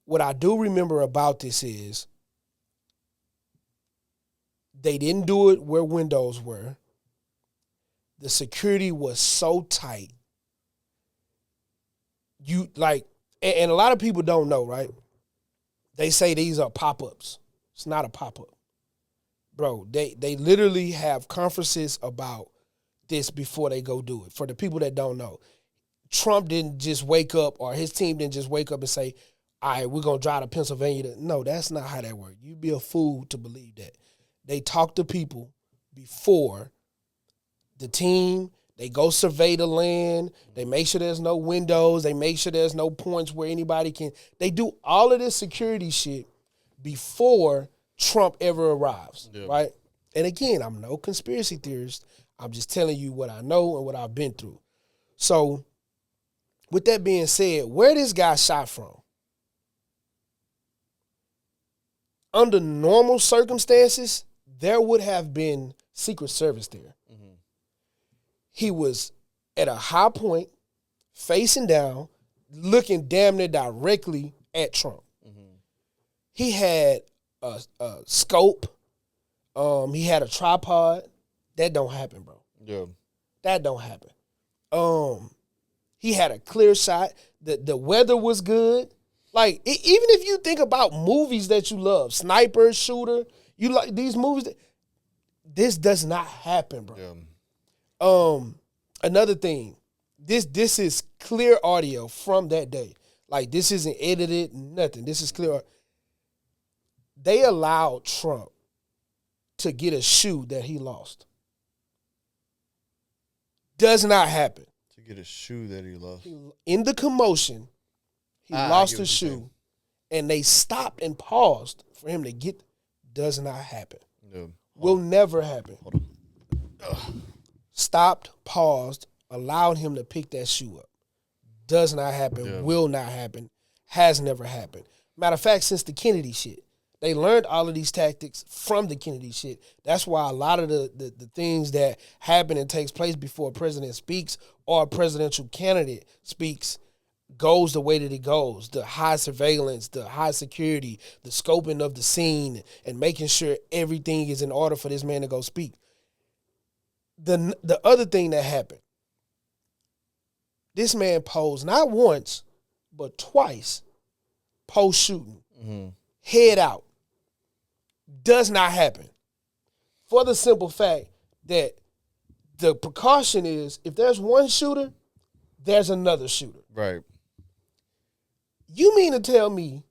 what I do remember about this is they didn't do it where windows were. The security was so tight. And a lot of people don't know, right? They say these are pop-ups. It's not a pop-up. Bro, they literally have conferences about this before they go do it. For the people that don't know, Trump didn't just wake up, or his team didn't just wake up and say, all right, we're going to drive to Pennsylvania. No, that's not how that works. You'd be a fool to believe that. They talk to people before the team. They go survey the land. They make sure there's no windows. They make sure there's no points where anybody can. They do all of this security shit before Trump ever arrives, right? And again, I'm no conspiracy theorist. I'm just telling you what I know and what I've been through. So, with that being said, where this guy shot from? Under normal circumstances, there would have been Secret Service there. He was at a high point, facing down, looking damn near directly at Trump. He had a scope. He had a tripod. That don't happen, bro. Yeah. That don't happen. He had a clear shot. The weather was good. Like, even if you think about movies that you love, Sniper, Shooter, you like these movies, this does not happen, bro. Yeah. Another thing, this is clear audio from that day. Like, this isn't edited, nothing. This is clear. They allowed Trump to get a shoe that he lost. Does not happen. To get a shoe that he lost. In the commotion, he lost a shoe, and they stopped and paused for him to get. Does not happen. No. Will never happen. Hold on. Stopped, paused, allowed him to pick that shoe up. Does not happen. Yeah. Will not happen. Has never happened. Matter of fact, since the Kennedy shit, they learned all of these tactics from the Kennedy shit. That's why a lot of the things that happen and takes place before a president speaks or a presidential candidate speaks goes the way that it goes. The high surveillance, the high security, the scoping of the scene, and making sure everything is in order for this man to go speak. The other thing that happened, this man posed not once, but twice post-shooting. Head out. Does not happen. For the simple fact that the precaution is, if there's one shooter, there's another shooter. Right. You mean to tell me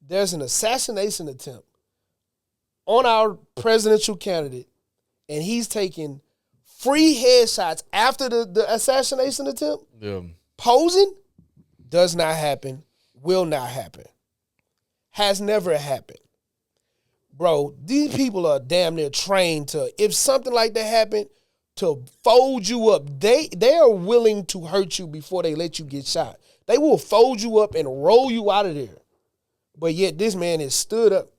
there's an assassination attempt on our presidential candidate, and he's taking free headshots after the assassination attempt, posing, does not happen, will not happen, has never happened. Bro, these people are damn near trained to, if something like that happened, to fold you up. They are willing to hurt you before they let you get shot. They will fold you up and roll you out of there. But yet this man has stood up.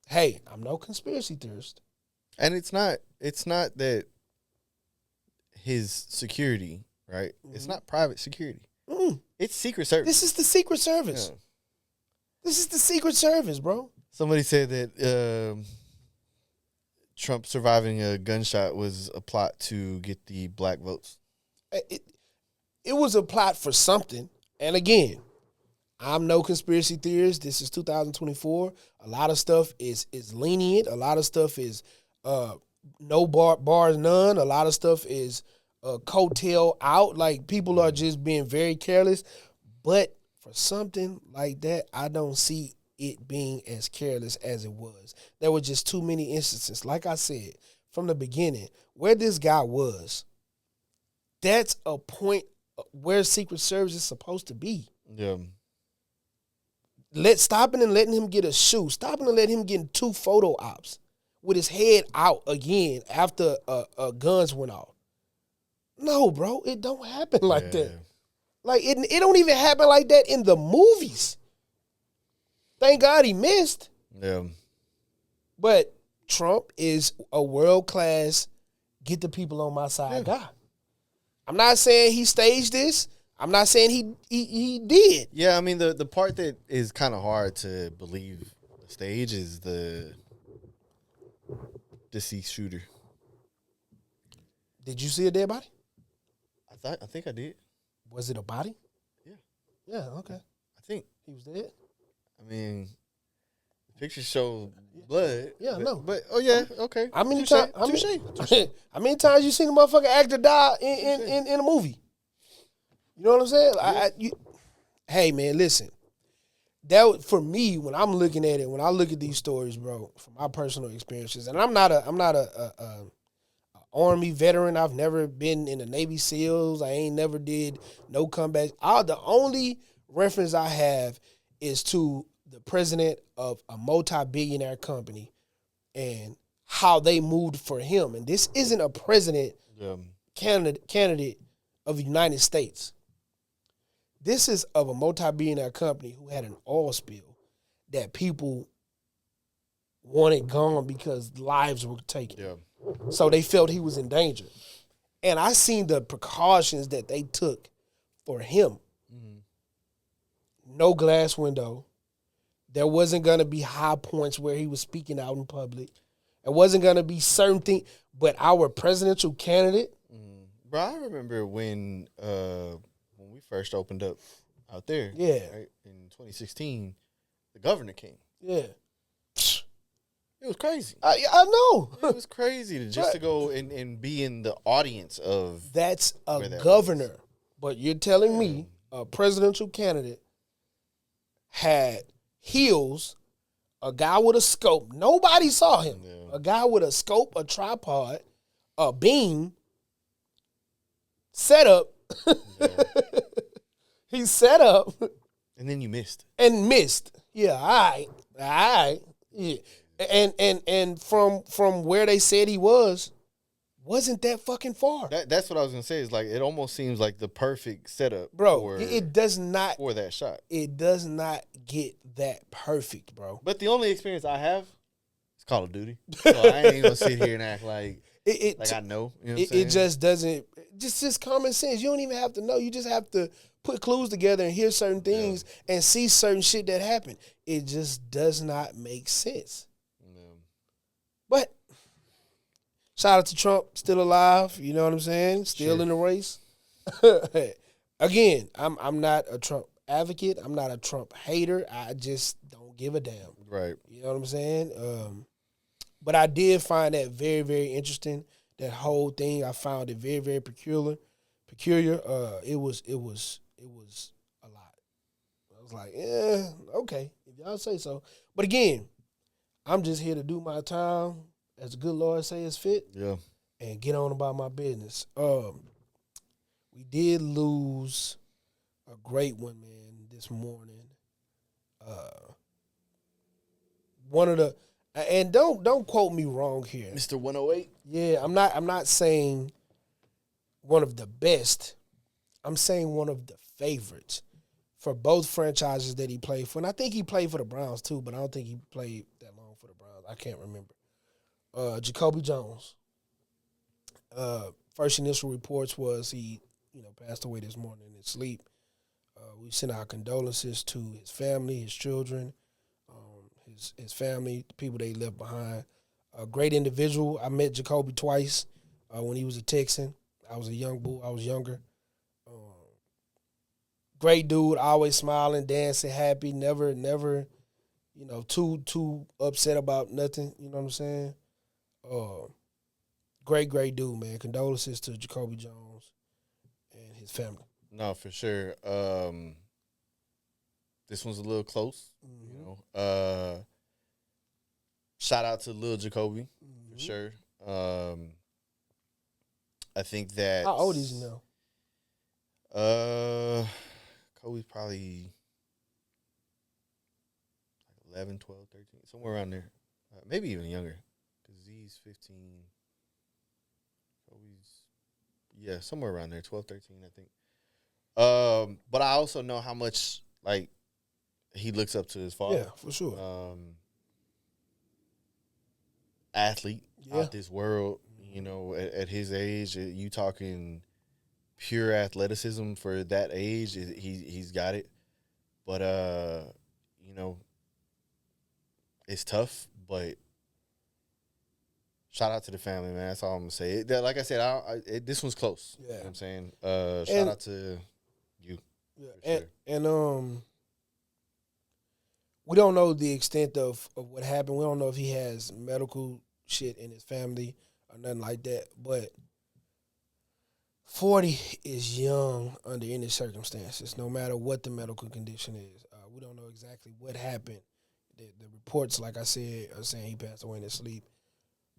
Hey, I'm no conspiracy theorist. And it's not that his security, right? Mm-hmm. It's not private security. Mm. It's Secret Service. This is the Secret Service. Yeah. This is the Secret Service, bro. Somebody said that Trump surviving a gunshot was a plot to get the black votes. It was a plot for something. And again, I'm no conspiracy theorist. This is 2024. A lot of stuff is lenient. A lot of stuff is no bars none. A lot of stuff is coattail out. Like, people are just being very careless. But for something like that, I don't see it being as careless as it was. There were just too many instances. Like I said, from the beginning, where this guy was, that's a point where Secret Service is supposed to be. Yeah. Stopping and letting him get a shoe. Stopping and letting him get 2 photo ops with his head out again after guns went off. No, bro, it don't happen like that. Like, it don't even happen like that in the movies. Thank God he missed. Yeah. But Trump is a world-class, get the people on my side guy. I'm not saying he staged this. I'm not saying he did. Yeah, I mean, the part that is kind of hard to believe the stage is the deceased shooter. Did you see a dead body? I think I did. Was it a body? Yeah. Yeah, okay. I think. He was dead? I mean, the pictures show blood. Yeah, no. But, oh, yeah, okay. How many times you seen a motherfucking actor die in a movie? You know what I'm saying? Yeah. Hey, man, listen. That, for me, when I'm looking at it, when I look at these stories, bro, from my personal experiences, and I'm not a Army veteran. I've never been in the Navy SEALs. I ain't never did no comebacks. The only reference I have is to the president of a multi-billionaire company and how they moved for him. And this isn't a president candidate of the United States. This is of a multi-billionaire company who had an oil spill that people wanted gone because lives were taken. Yeah. So they felt he was in danger. And I seen the precautions that they took for him. Mm-hmm. No glass window. There wasn't going to be high points where he was speaking out in public. It wasn't going to be certain things. But our presidential candidate. Bro, I remember when we first opened up out there. Yeah. Right, in 2016, the governor came. Yeah. It was crazy. I know. It was crazy to go and be in the audience of. That's a governor. Was. But you're telling me a presidential candidate had heels, a guy with a scope. Nobody saw him. Yeah. A guy with a scope, a tripod, a beam, set up. Yeah. He set up. And then you missed. And missed. Yeah, all right. Yeah. And from where they said he wasn't that fucking far. That's what I was gonna say. Is like it almost seems like the perfect setup, bro. It does not for that shot. It does not get that perfect, bro. But the only experience I have is Call of Duty. So I ain't even gonna sit here and act like I know. You know what I'm saying? It just doesn't. Just common sense. You don't even have to know. You just have to put clues together and hear certain things and see certain shit that happen. It just does not make sense. But shout out to Trump, still alive. You know what I'm saying? Still in the race. Again, I'm not a Trump advocate. I'm not a Trump hater. I just don't give a damn. Right. You know what I'm saying? But I did find that very, very interesting. That whole thing, I found it very, very peculiar. It was a lot. I was like, yeah, okay, if y'all say so. But again, I'm just here to do my time, as the good Lord say is fit. Yeah. and get on about my business. We did lose a great one, man, this morning. One of the and don't quote me wrong here. Mr. 108. Yeah, I'm not saying one of the best. I'm saying one of the favorites for both franchises that he played for. And I think he played for the Browns too, but I don't think he played that long for the Browns. I can't remember. Jacoby Jones. First initial reports was he, passed away this morning in his sleep. We send our condolences to his family, his children, his family, the people they left behind. A great individual. I met Jacoby twice when he was a Texan. I was a young bull. I was younger. Great dude, always smiling, dancing, happy, never, too upset about nothing. You know what I'm saying? Great dude, man. Condolences to Jacoby Jones and his family. No, for sure. This one's a little close. Shout out to Lil Jacoby, for sure. I think that. How old is he now? Kobe's probably 11, 12, 13, somewhere around there. Maybe even younger, because he's 15. Kobe's, somewhere around there, 12, 13, I think. But I also know how much, he looks up to his father. Yeah, for sure. Athlete out this world, at his age, you talking pure athleticism for that age. He's got it, but it's tough. But shout out to the family, man. That's all I'm gonna say. Like I said, this one's close. Yeah, you know what I'm saying. Shout out to you. Yeah, and we don't know the extent of what happened. We don't know if he has medical shit in his family or nothing like that. But 40 is young under any circumstances, no matter what the medical condition is. We don't know exactly what happened. The reports, like I said, are saying he passed away in his sleep.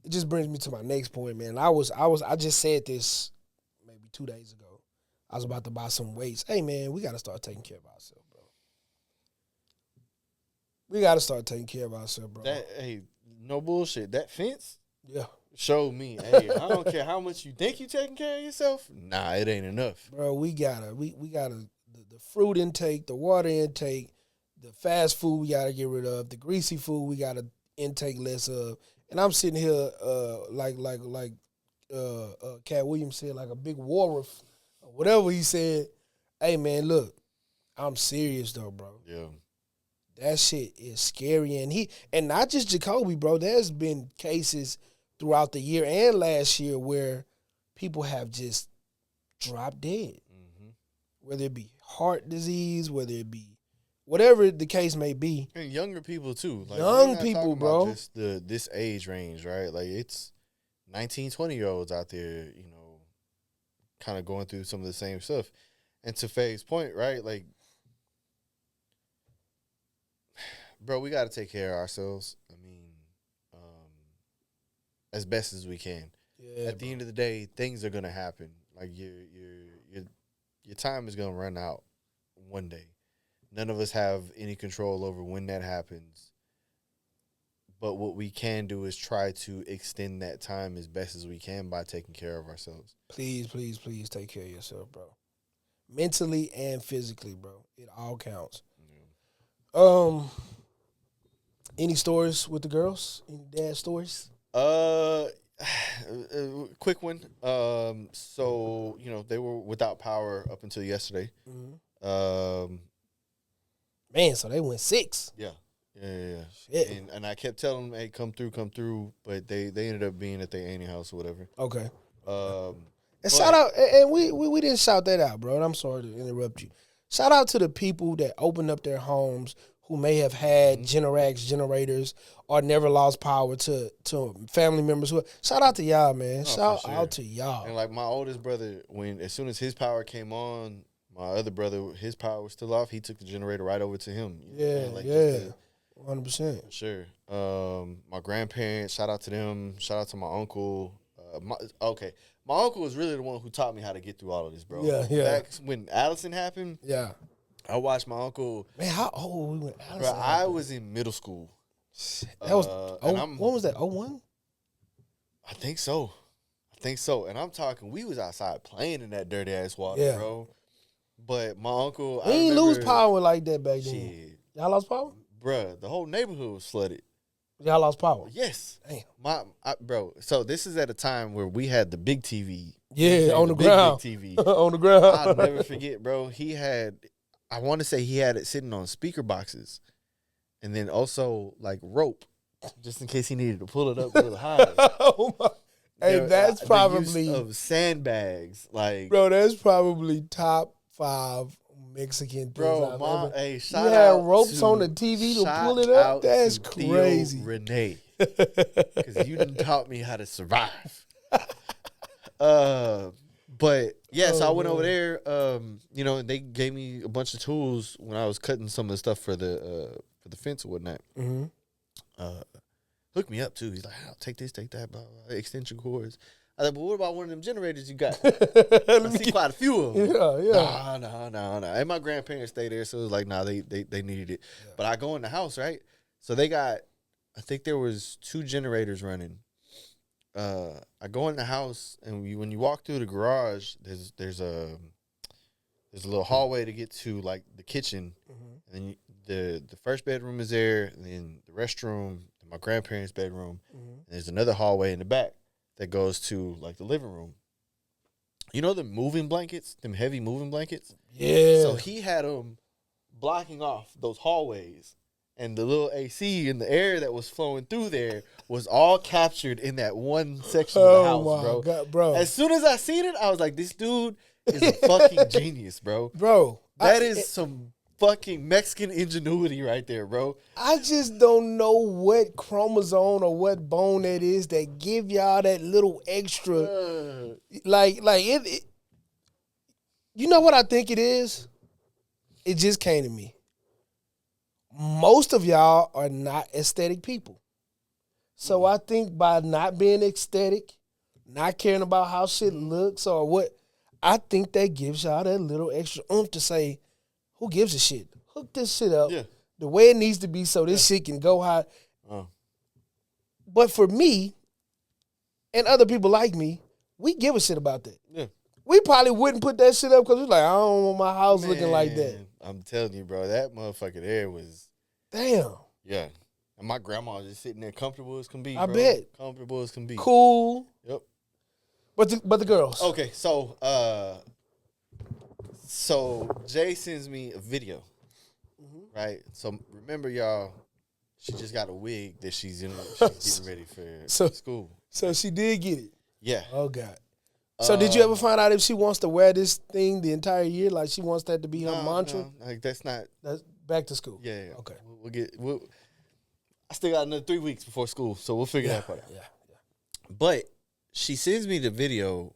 It just brings me to my next point, man. I just said this maybe 2 days ago. I was about to buy some weights. Hey, man, we got to start taking care of ourselves, bro. We got to start taking care of ourselves, bro. No bullshit. That fence showed me, I don't care how much you think you taking care of yourself. Nah, it ain't enough. Bro, we gotta the fruit intake, the water intake, the fast food we gotta get rid of, the greasy food we gotta intake less of. And I'm sitting here like Cat Williams said, like a big walrus or whatever he said. Hey man, look, I'm serious though, bro. Yeah. That shit is scary. And not just Jacoby, bro. There's been cases throughout the year and last year where people have just dropped dead. Mm-hmm. Whether it be heart disease, whether it be whatever the case may be. And younger people too. Young people, bro. Just this age range, right? Like it's 19, 20-year-olds out there, kind of going through some of the same stuff. And to Faye's point, right? Like, bro, we got to take care of ourselves. I mean, as best as we can. Yeah, At the end of the day, things are gonna happen. Like your time is gonna run out one day. None of us have any control over when that happens. But what we can do is try to extend that time as best as we can by taking care of ourselves. Please, please, please take care of yourself, bro. Mentally and physically, bro. It all counts. Yeah. Any stories with the girls? Any dad stories? Quick one. So they were without power up until yesterday. Mm-hmm. Man, so they went 6. Yeah. Shit. And I kept telling them, hey, come through, but they ended up being at their auntie house or whatever. Okay. And shout out, and we didn't shout that out, bro. And I'm sorry to interrupt you. Shout out to the people that opened up their homes who may have had Generac generators or never lost power to family members. Shout out to y'all, man. Shout out to y'all. And like my oldest brother, as soon as his power came on, my other brother, his power was still off. He took the generator right over to him. 100%. Sure. My grandparents, shout out to them. Shout out to my uncle. My uncle was really the one who taught me how to get through all of this, bro. Yeah, yeah. Back when Allison happened, Yeah. I watched my uncle. Man, how old we went? Bro, I was in middle school. That was what was that? 01? I think so. And I'm talking, we was outside playing in that dirty ass water, bro. But my uncle, we ain't lose power like that back then. Shit. Y'all lost power? Bruh, the whole neighborhood was flooded. Y'all lost power? Yes. Damn. Bro, so this is at a time where we had the big TV. Yeah, on the ground. Big TV. On the ground. I'll never forget, bro. I want to say he had it sitting on speaker boxes. And then also, like, rope, just in case he needed to pull it up a little higher. Oh, my. Hey, that's probably... of sandbags. Like, bro, that's probably top 5 Mexican things. Bro, shout you out had ropes on the TV to pull it up? That's crazy. Theo Renee. Because you done taught me how to survive. But yeah, so I went over there, and they gave me a bunch of tools when I was cutting some of the stuff for the fence or whatnot. Mm-hmm. Hooked me up too. He's like, I'll take this, take that, blah, blah, extension cords. I was like, but what about one of them generators you got? I see quite a few of them. Yeah. No. And my grandparents stay there, so it was like, they needed it. Yeah. But I go in the house, right? So they got, I think there was 2 generators running. I go in the house, and when you walk through the garage, there's a little hallway to get to like the kitchen, and then the first bedroom is there, and then the restroom, and my grandparents' bedroom. And there's another hallway in the back that goes to like the living room. You know the moving blankets, them heavy moving blankets? Yeah. So he had them blocking off those hallways. And the little AC and the air that was flowing through there was all captured in that one section of the house, bro. God, bro. As soon as I seen it, I was like, this dude is a fucking genius, bro. Bro. That is some fucking Mexican ingenuity right there, bro. I just don't know what chromosome or what bone that is that give y'all that little extra. Like it. You know what I think it is? It just came to me. Most of y'all are not aesthetic people. So I think by not being aesthetic, not caring about how shit looks or what, I think that gives y'all that little extra oomph to say, who gives a shit? Hook this shit up the way it needs to be so this shit can go high. But for me, and other people like me, we give a shit about that. Yeah. We probably wouldn't put that shit up because we're like, I don't want my house looking like that. I'm telling you, bro, that motherfucker there was... Damn. Yeah. And my grandma was just sitting there comfortable as can be, I bro. bet. Comfortable as can be. Cool. Yep. But the girls. Okay, so Jay sends me a video, right? So remember, y'all, she just got a wig that she's getting ready for school. So she did get it. Yeah. Oh God. So did you ever find out if she wants to wear this thing the entire year? Like she wants that to be her mantra? No, like that's back to school. Yeah. Okay. I still got another 3 weeks before school, so we'll figure that part out. Yeah. But she sends me the video,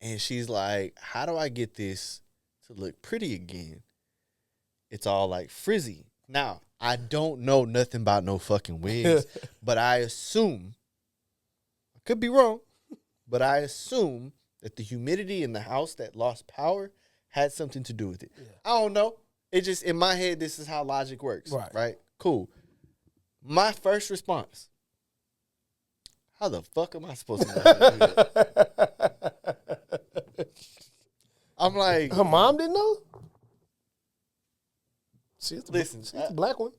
and she's like, how do I get this to look pretty again? It's all like frizzy. Now, I don't know nothing about no fucking wigs, but I assume, I could be wrong, but I assume that the humidity in the house that lost power had something to do with it. Yeah. I don't know. It just, in my head, this is how logic works. Right? Cool. My first response, how the fuck am I supposed to know how to do that? I'm like... Her mom didn't know? She's a black one.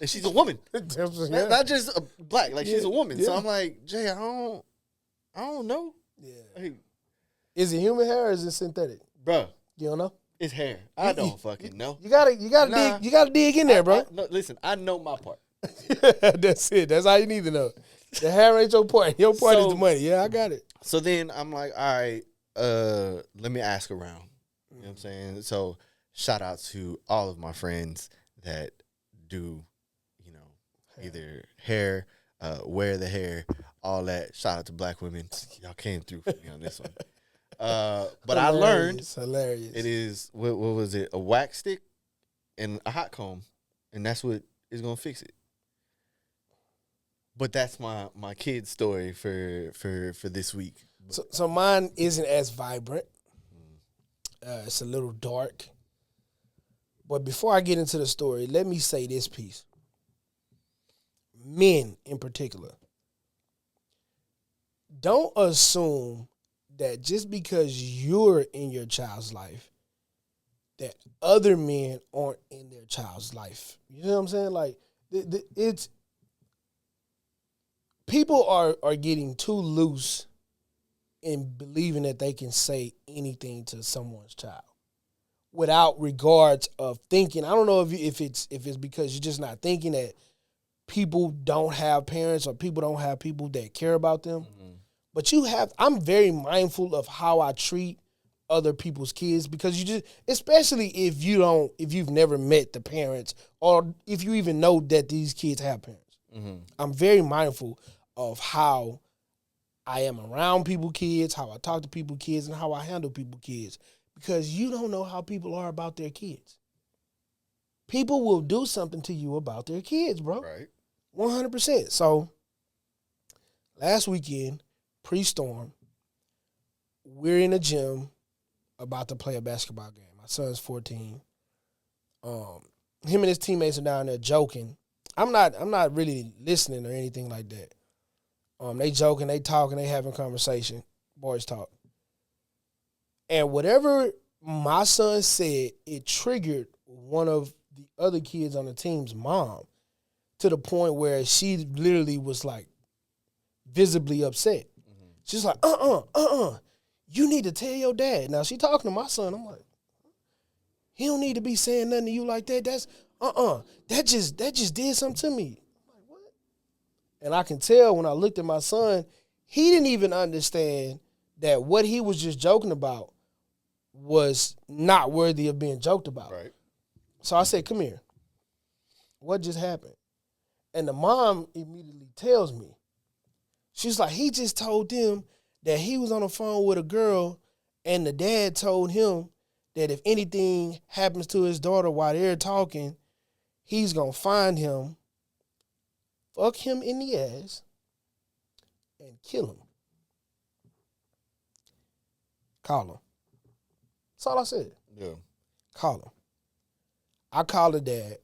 And she's a woman. Not just a black. Like, she's a woman. Yeah. So I'm like, Jay, I don't know. Yeah. Like, is it human hair or is it synthetic? Bruh. You don't know? It's hair. I don't fucking know. You gotta dig in there, bro. No, listen, I know my part. That's it. That's all you need to know. The hair ain't your part. Your part is the money. Yeah, I got it. So then I'm like, all right, let me ask around. You know what I'm saying? So shout out to all of my friends that do, either hair, wear the hair, all that. Shout out to black women. Y'all came through for me on this one. But I learned it is, what was it? A wax stick and a hot comb, and that's what is gonna fix it. But that's my kid's story for this week. So mine isn't as vibrant. It's a little dark. But before I get into the story, let me say this piece. Men in particular, don't assume that just because you're in your child's life, that other men aren't in their child's life. You know what I'm saying? Like, it's people are getting too loose in believing that they can say anything to someone's child without regards of thinking. I don't know if it's because you're just not thinking that people don't have parents or people don't have people that care about them. Mm-hmm. But I'm very mindful of how I treat other people's kids, because you just, especially if you've never met the parents or if you even know that these kids have parents. Mm-hmm. I'm very mindful of how I am around people kids, how I talk to people kids, and how I handle people kids, because you don't know how people are about their kids. People will do something to you about their kids, bro. Right. 100%. So last weekend, pre-storm, we're in the gym about to play a basketball game. My son's 14. Him and his teammates are down there joking. I'm not really listening or anything like that. They joking, they talking, they having conversation. Boys talk. And whatever my son said, it triggered one of the other kids on the team's mom to the point where she literally was like visibly upset. Mm-hmm. She's like, you need to tell your dad. Now she talking to my son. I'm like, he don't need to be saying nothing to you like that. That's that just did something to me. I'm like, what? And I can tell when I looked at my son, he didn't even understand that what he was just joking about was not worthy of being joked about. Right. So I said, come here. What just happened? And the mom immediately tells me, she's like, he just told them that he was on the phone with a girl and the dad told him that if anything happens to his daughter while they're talking, he's going to find him, fuck him in the ass, and kill him. Call him. That's all I said. Yeah. Call him. I called the dad.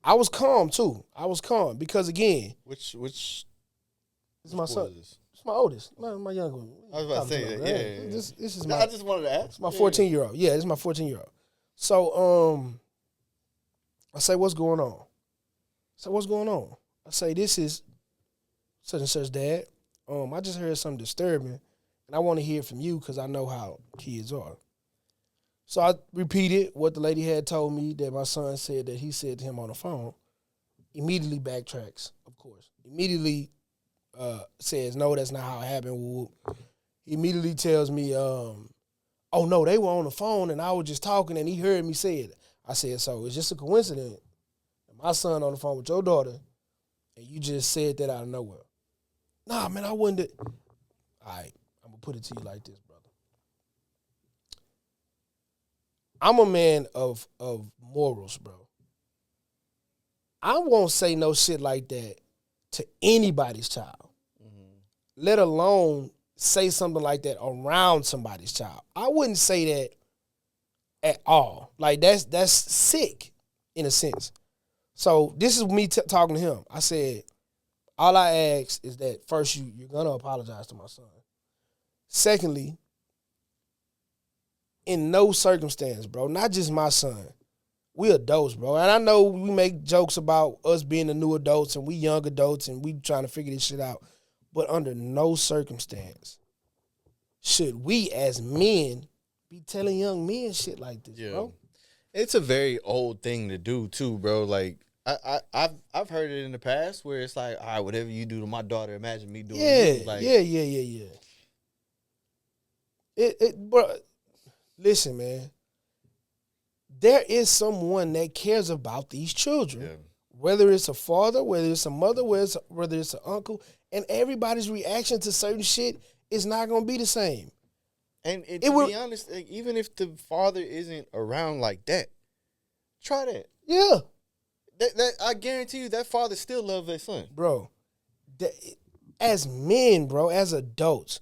I was calm too. I was calm because, again, Which this is my son. This? It's my oldest, my younger one. I was about to say that. Yeah. This is No, my. I just wanted to ask. It's my 14-year-old. Yeah, this is my 14-year-old. So I say, what's going on? I say, this is such and such, dad. I just heard something disturbing, and I want to hear from you because I know how kids are. So I repeated what the lady had told me that my son said that he said to him on the phone. Immediately backtracks, of course. Immediately says, no, that's not how it happened. He immediately tells me, oh, no, they were on the phone and I was just talking and he heard me say it. I said, so it's just a coincidence that my son on the phone with your daughter and you just said that out of nowhere. Nah, man, I wouldn't. All right, I'm going to put it to you like this, brother. I'm a man of morals, bro. I won't say no shit like that to anybody's child, let alone say something like that around somebody's child. I wouldn't say that at all. Like, that's sick in a sense. So this is me talking to him. I said, all I ask is that first you're going to apologize to my son. Secondly, in no circumstance, bro, not just my son, we adults, bro. And I know we make jokes about us being the new adults and we young adults and we trying to figure this shit out. But under no circumstance should we as men be telling young men shit like this, bro. It's a very old thing to do too, bro. Like I've heard it in the past where it's like, all right, whatever you do to my daughter, imagine me doing to you. Like, yeah. Bro, listen, man. There is someone that cares about these children, whether it's a father, whether it's a mother, whether it's an uncle, and everybody's reaction to certain shit is not going to be the same. And to be honest, like, even if the father isn't around like that, try that. Yeah. That I guarantee you that father still loves their son. Bro, as men, bro, as adults,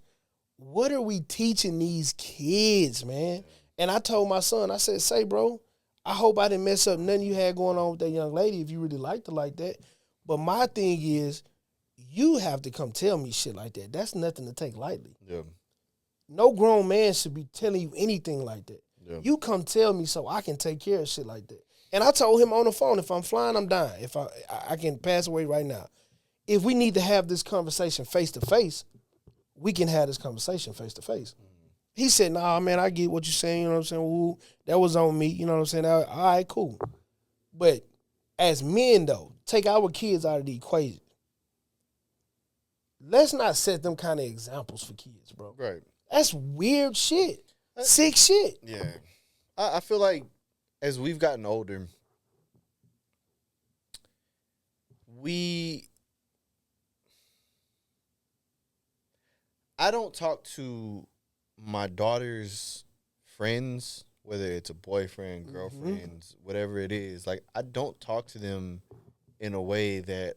what are we teaching these kids, man? And I told my son, I said, say, bro, I hope I didn't mess up nothing you had going on with that young lady if you really liked her like that. But my thing is, you have to come tell me shit like that. That's nothing to take lightly. Yeah. No grown man should be telling you anything like that. Yeah. You come tell me so I can take care of shit like that. And I told him on the phone, if I'm flying, I'm dying. If I can pass away right now. If we need to have this conversation face to face, we can have this conversation face to face. He said, nah, man, I get what you're saying. You know what I'm saying? Ooh, that was on me. You know what I'm saying? All right, cool. But as men, though, take our kids out of the equation. Let's not set them kind of examples for kids, bro. Right. That's weird shit. Sick shit. Yeah. I feel like as we've gotten older, I don't talk to my daughter's friends, whether it's a boyfriend, girlfriend, whatever it is. Like, I don't talk to them in a way that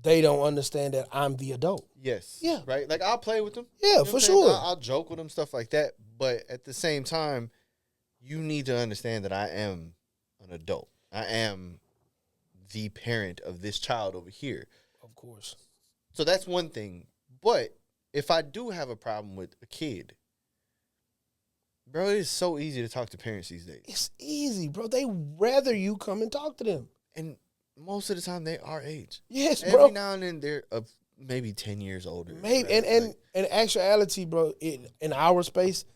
they don't understand that I'm the adult. Yes. Yeah. Right? Like, I'll play with them. Yeah, You know for what I'm saying? sure. I'll joke with them, stuff like that. But at the same time, you need to understand that I am an adult. I am the parent of this child over here. Of course. So that's one thing. But if I do have a problem with a kid, bro, it is so easy to talk to parents these days. It's easy, bro. They rather you come and talk to them. And most of the time, they are age. Yes, Every bro. now and then, they're maybe 10 years older. Maybe, right? and in actuality, bro, in our space,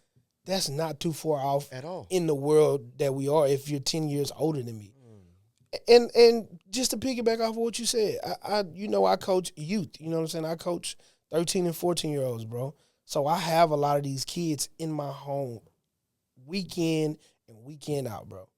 that's not too far off At all. in the world that we are if you're 10 years older than me. And just to piggyback off of what you said, I coach youth. You know what I'm saying? I coach 13 and 14-year-olds, bro. So I have a lot of these kids in my home week in and weekend out, bro.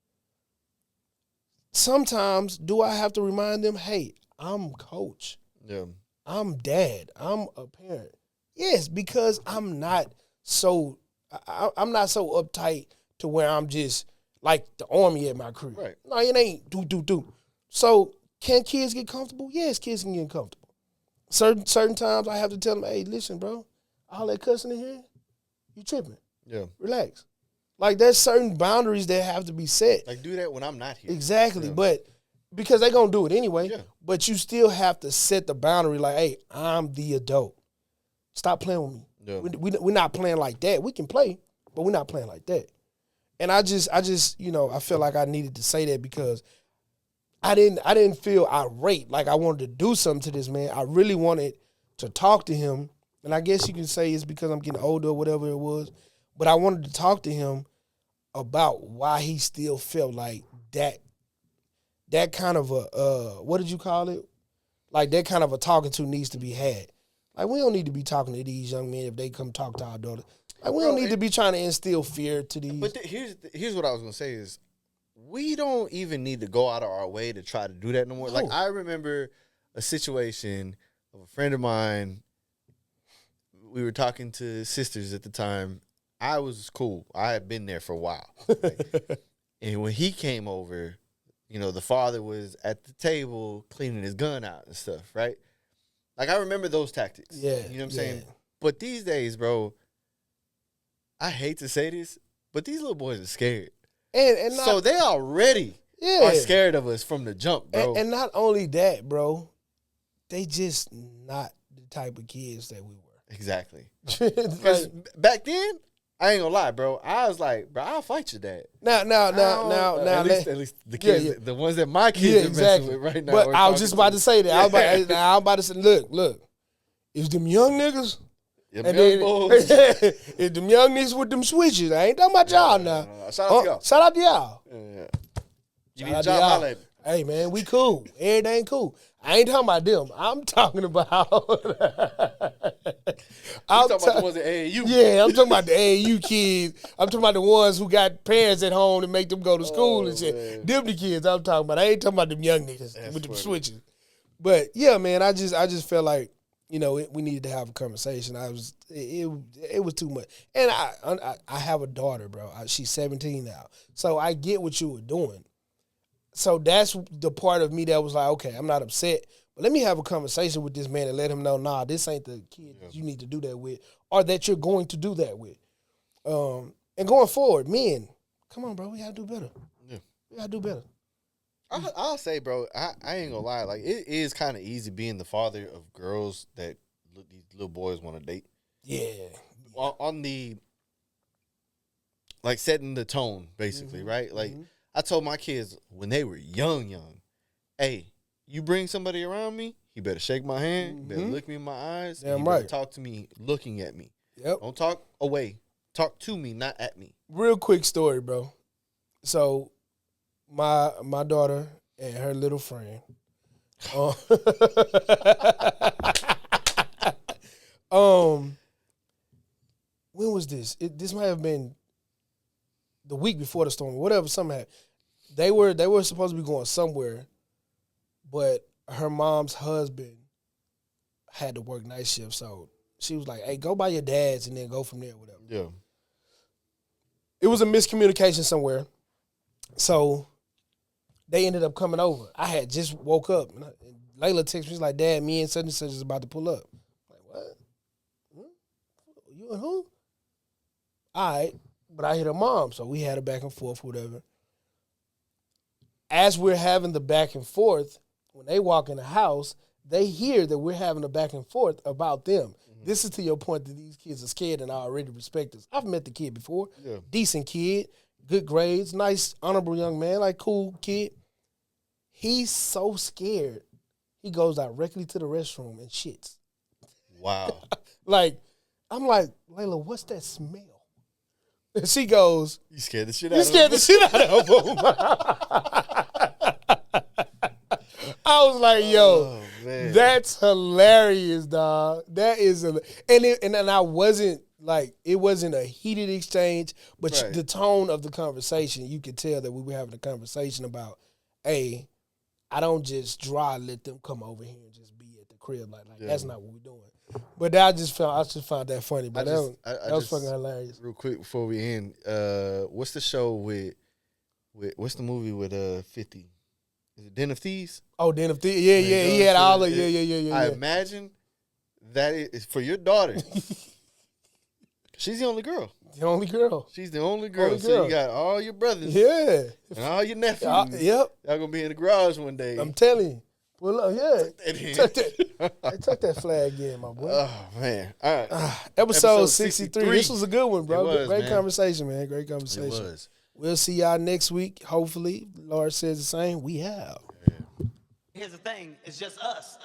Sometimes do I have to remind them, hey, I'm coach. Yeah. I'm dad. I'm a parent. Yes, because I'm not so uptight to where I'm just like the army at my crib. Right. No, it ain't do. So can kids get comfortable? Yes, kids can get comfortable. Certain times I have to tell them, hey, listen, bro, all that cussing in here, you tripping. Yeah. Relax. Like, there's certain boundaries that have to be set. Like, do that when I'm not here. Exactly. Yeah. But because they're going to do it anyway. Yeah. But you still have to set the boundary like, hey, I'm the adult. Stop playing with me. Yeah. We're not playing like that. We can play, but we're not playing like that. And I just, I feel like I needed to say that because I didn't feel irate, like I wanted to do something to this man. I really wanted to talk to him. And I guess you can say it's because I'm getting older or whatever it was. But I wanted to talk to him about why he still felt like that kind of a, what did you call it? Like that kind of a talking to needs to be had. Like, we don't need to be talking to these young men if they come talk to our daughter. Like, we don't need to be trying to instill fear to these. But here's what I was going to say is, we don't even need to go out of our way to try to do that no more. No. Like, I remember a situation of a friend of mine. We were talking to sisters at the time. I was cool. I had been there for a while. Like, and when he came over, the father was at the table cleaning his gun out and stuff, right? Like, I remember those tactics. Yeah. You know what I'm saying? But these days, bro, I hate to say this, but these little boys are scared. And so they already are scared of us from the jump, bro. And not only that, bro, they just not the type of kids that we were. Exactly. Because back then, I ain't gonna lie, bro. I was like, bro, I'll fight your dad. Now. At least the kids, the ones that my kids are messing with right now. But I was just about to say that. I was about to say, look, is them young niggas? And then, if them young niggas with them switches, I ain't talking about y'all now. Shout out to y'all. Shout out to y'all. Yeah. You need a job, holla at me. Hey, man, we cool. Everything cool. I ain't talking about them. I'm talking about... I'm talking about the ones at AAU. Yeah, I'm talking about the AAU kids. I'm talking about the ones who got parents at home to make them go to school and shit. Man. Them the kids I'm talking about. I ain't talking about them young niggas with them switches. But, yeah, man, I just felt like, we needed to have a conversation. It was too much. And I have a daughter, bro. She's 17 now. So I get what you were doing. So that's the part of me that was like, okay, I'm not upset, but let me have a conversation with this man and let him know, nah, this ain't the kid that you need to do that with, or that you're going to do that with. And going forward, men, come on, bro, we gotta do better. Yeah. We gotta do better. I'll say, bro, I ain't gonna lie. Like, it is kind of easy being the father of girls that these little boys want to date. Yeah. On the, like, setting the tone, basically, right? Like, I told my kids when they were young, hey, you bring somebody around me, you better shake my hand, you better look me in my eyes, and you better talk to me looking at me. Yep. Don't talk away. Talk to me, not at me. Real quick story, bro. So, my daughter and her little friend. When was this? This might have been the week before the storm, whatever. Something happened. They were supposed to be going somewhere, but her mom's husband had to work night shift, so she was like, "Hey, go by your dad's and then go from there, whatever." Yeah. It was a miscommunication somewhere, so they ended up coming over. I had just woke up, and Layla texted me, she's like, "Dad, me and such and such is about to pull up." I'm like, what? You and who? All right, but I hit her mom, so we had a back and forth, whatever. As we're having the back and forth, when they walk in the house, they hear that we're having a back and forth about them. This is to your point that these kids are scared and I already respect us. I've met the kid before. Yeah. Decent kid, good grades, nice, honorable young man, like cool kid. He's so scared, he goes directly to the restroom and shits. Wow. Like, I'm like, Layla, what's that smell? And she goes, You scared the shit out of him? You scared the shit out of him. I was like, yo, that's hilarious, dog. That is, and I wasn't like, it wasn't a heated exchange, but the tone of the conversation, you could tell that we were having a conversation about, hey, I don't just let them come over here and just be at the crib like that's not what we're doing. But I just found that funny. But that was fucking hilarious. Real quick before we end, what's the show with what's the movie with 50? Is it Den of Thieves? Oh, Den of Thieves. Yeah. He had all of yeah. I imagine that is for your daughter. She's the only girl. The only girl. She's the only girl. So you got all your brothers. Yeah. And all your nephews. Yep. Y'all gonna be in the garage one day. I'm telling you. Well, Tuck that flag in, my boy. Oh, man. All right. Episode 63. This was a good one, bro. Great conversation, man. Great conversation. It was. We'll see y'all next week. Hopefully, Lord says the same. We have. Here's the thing. It's just us.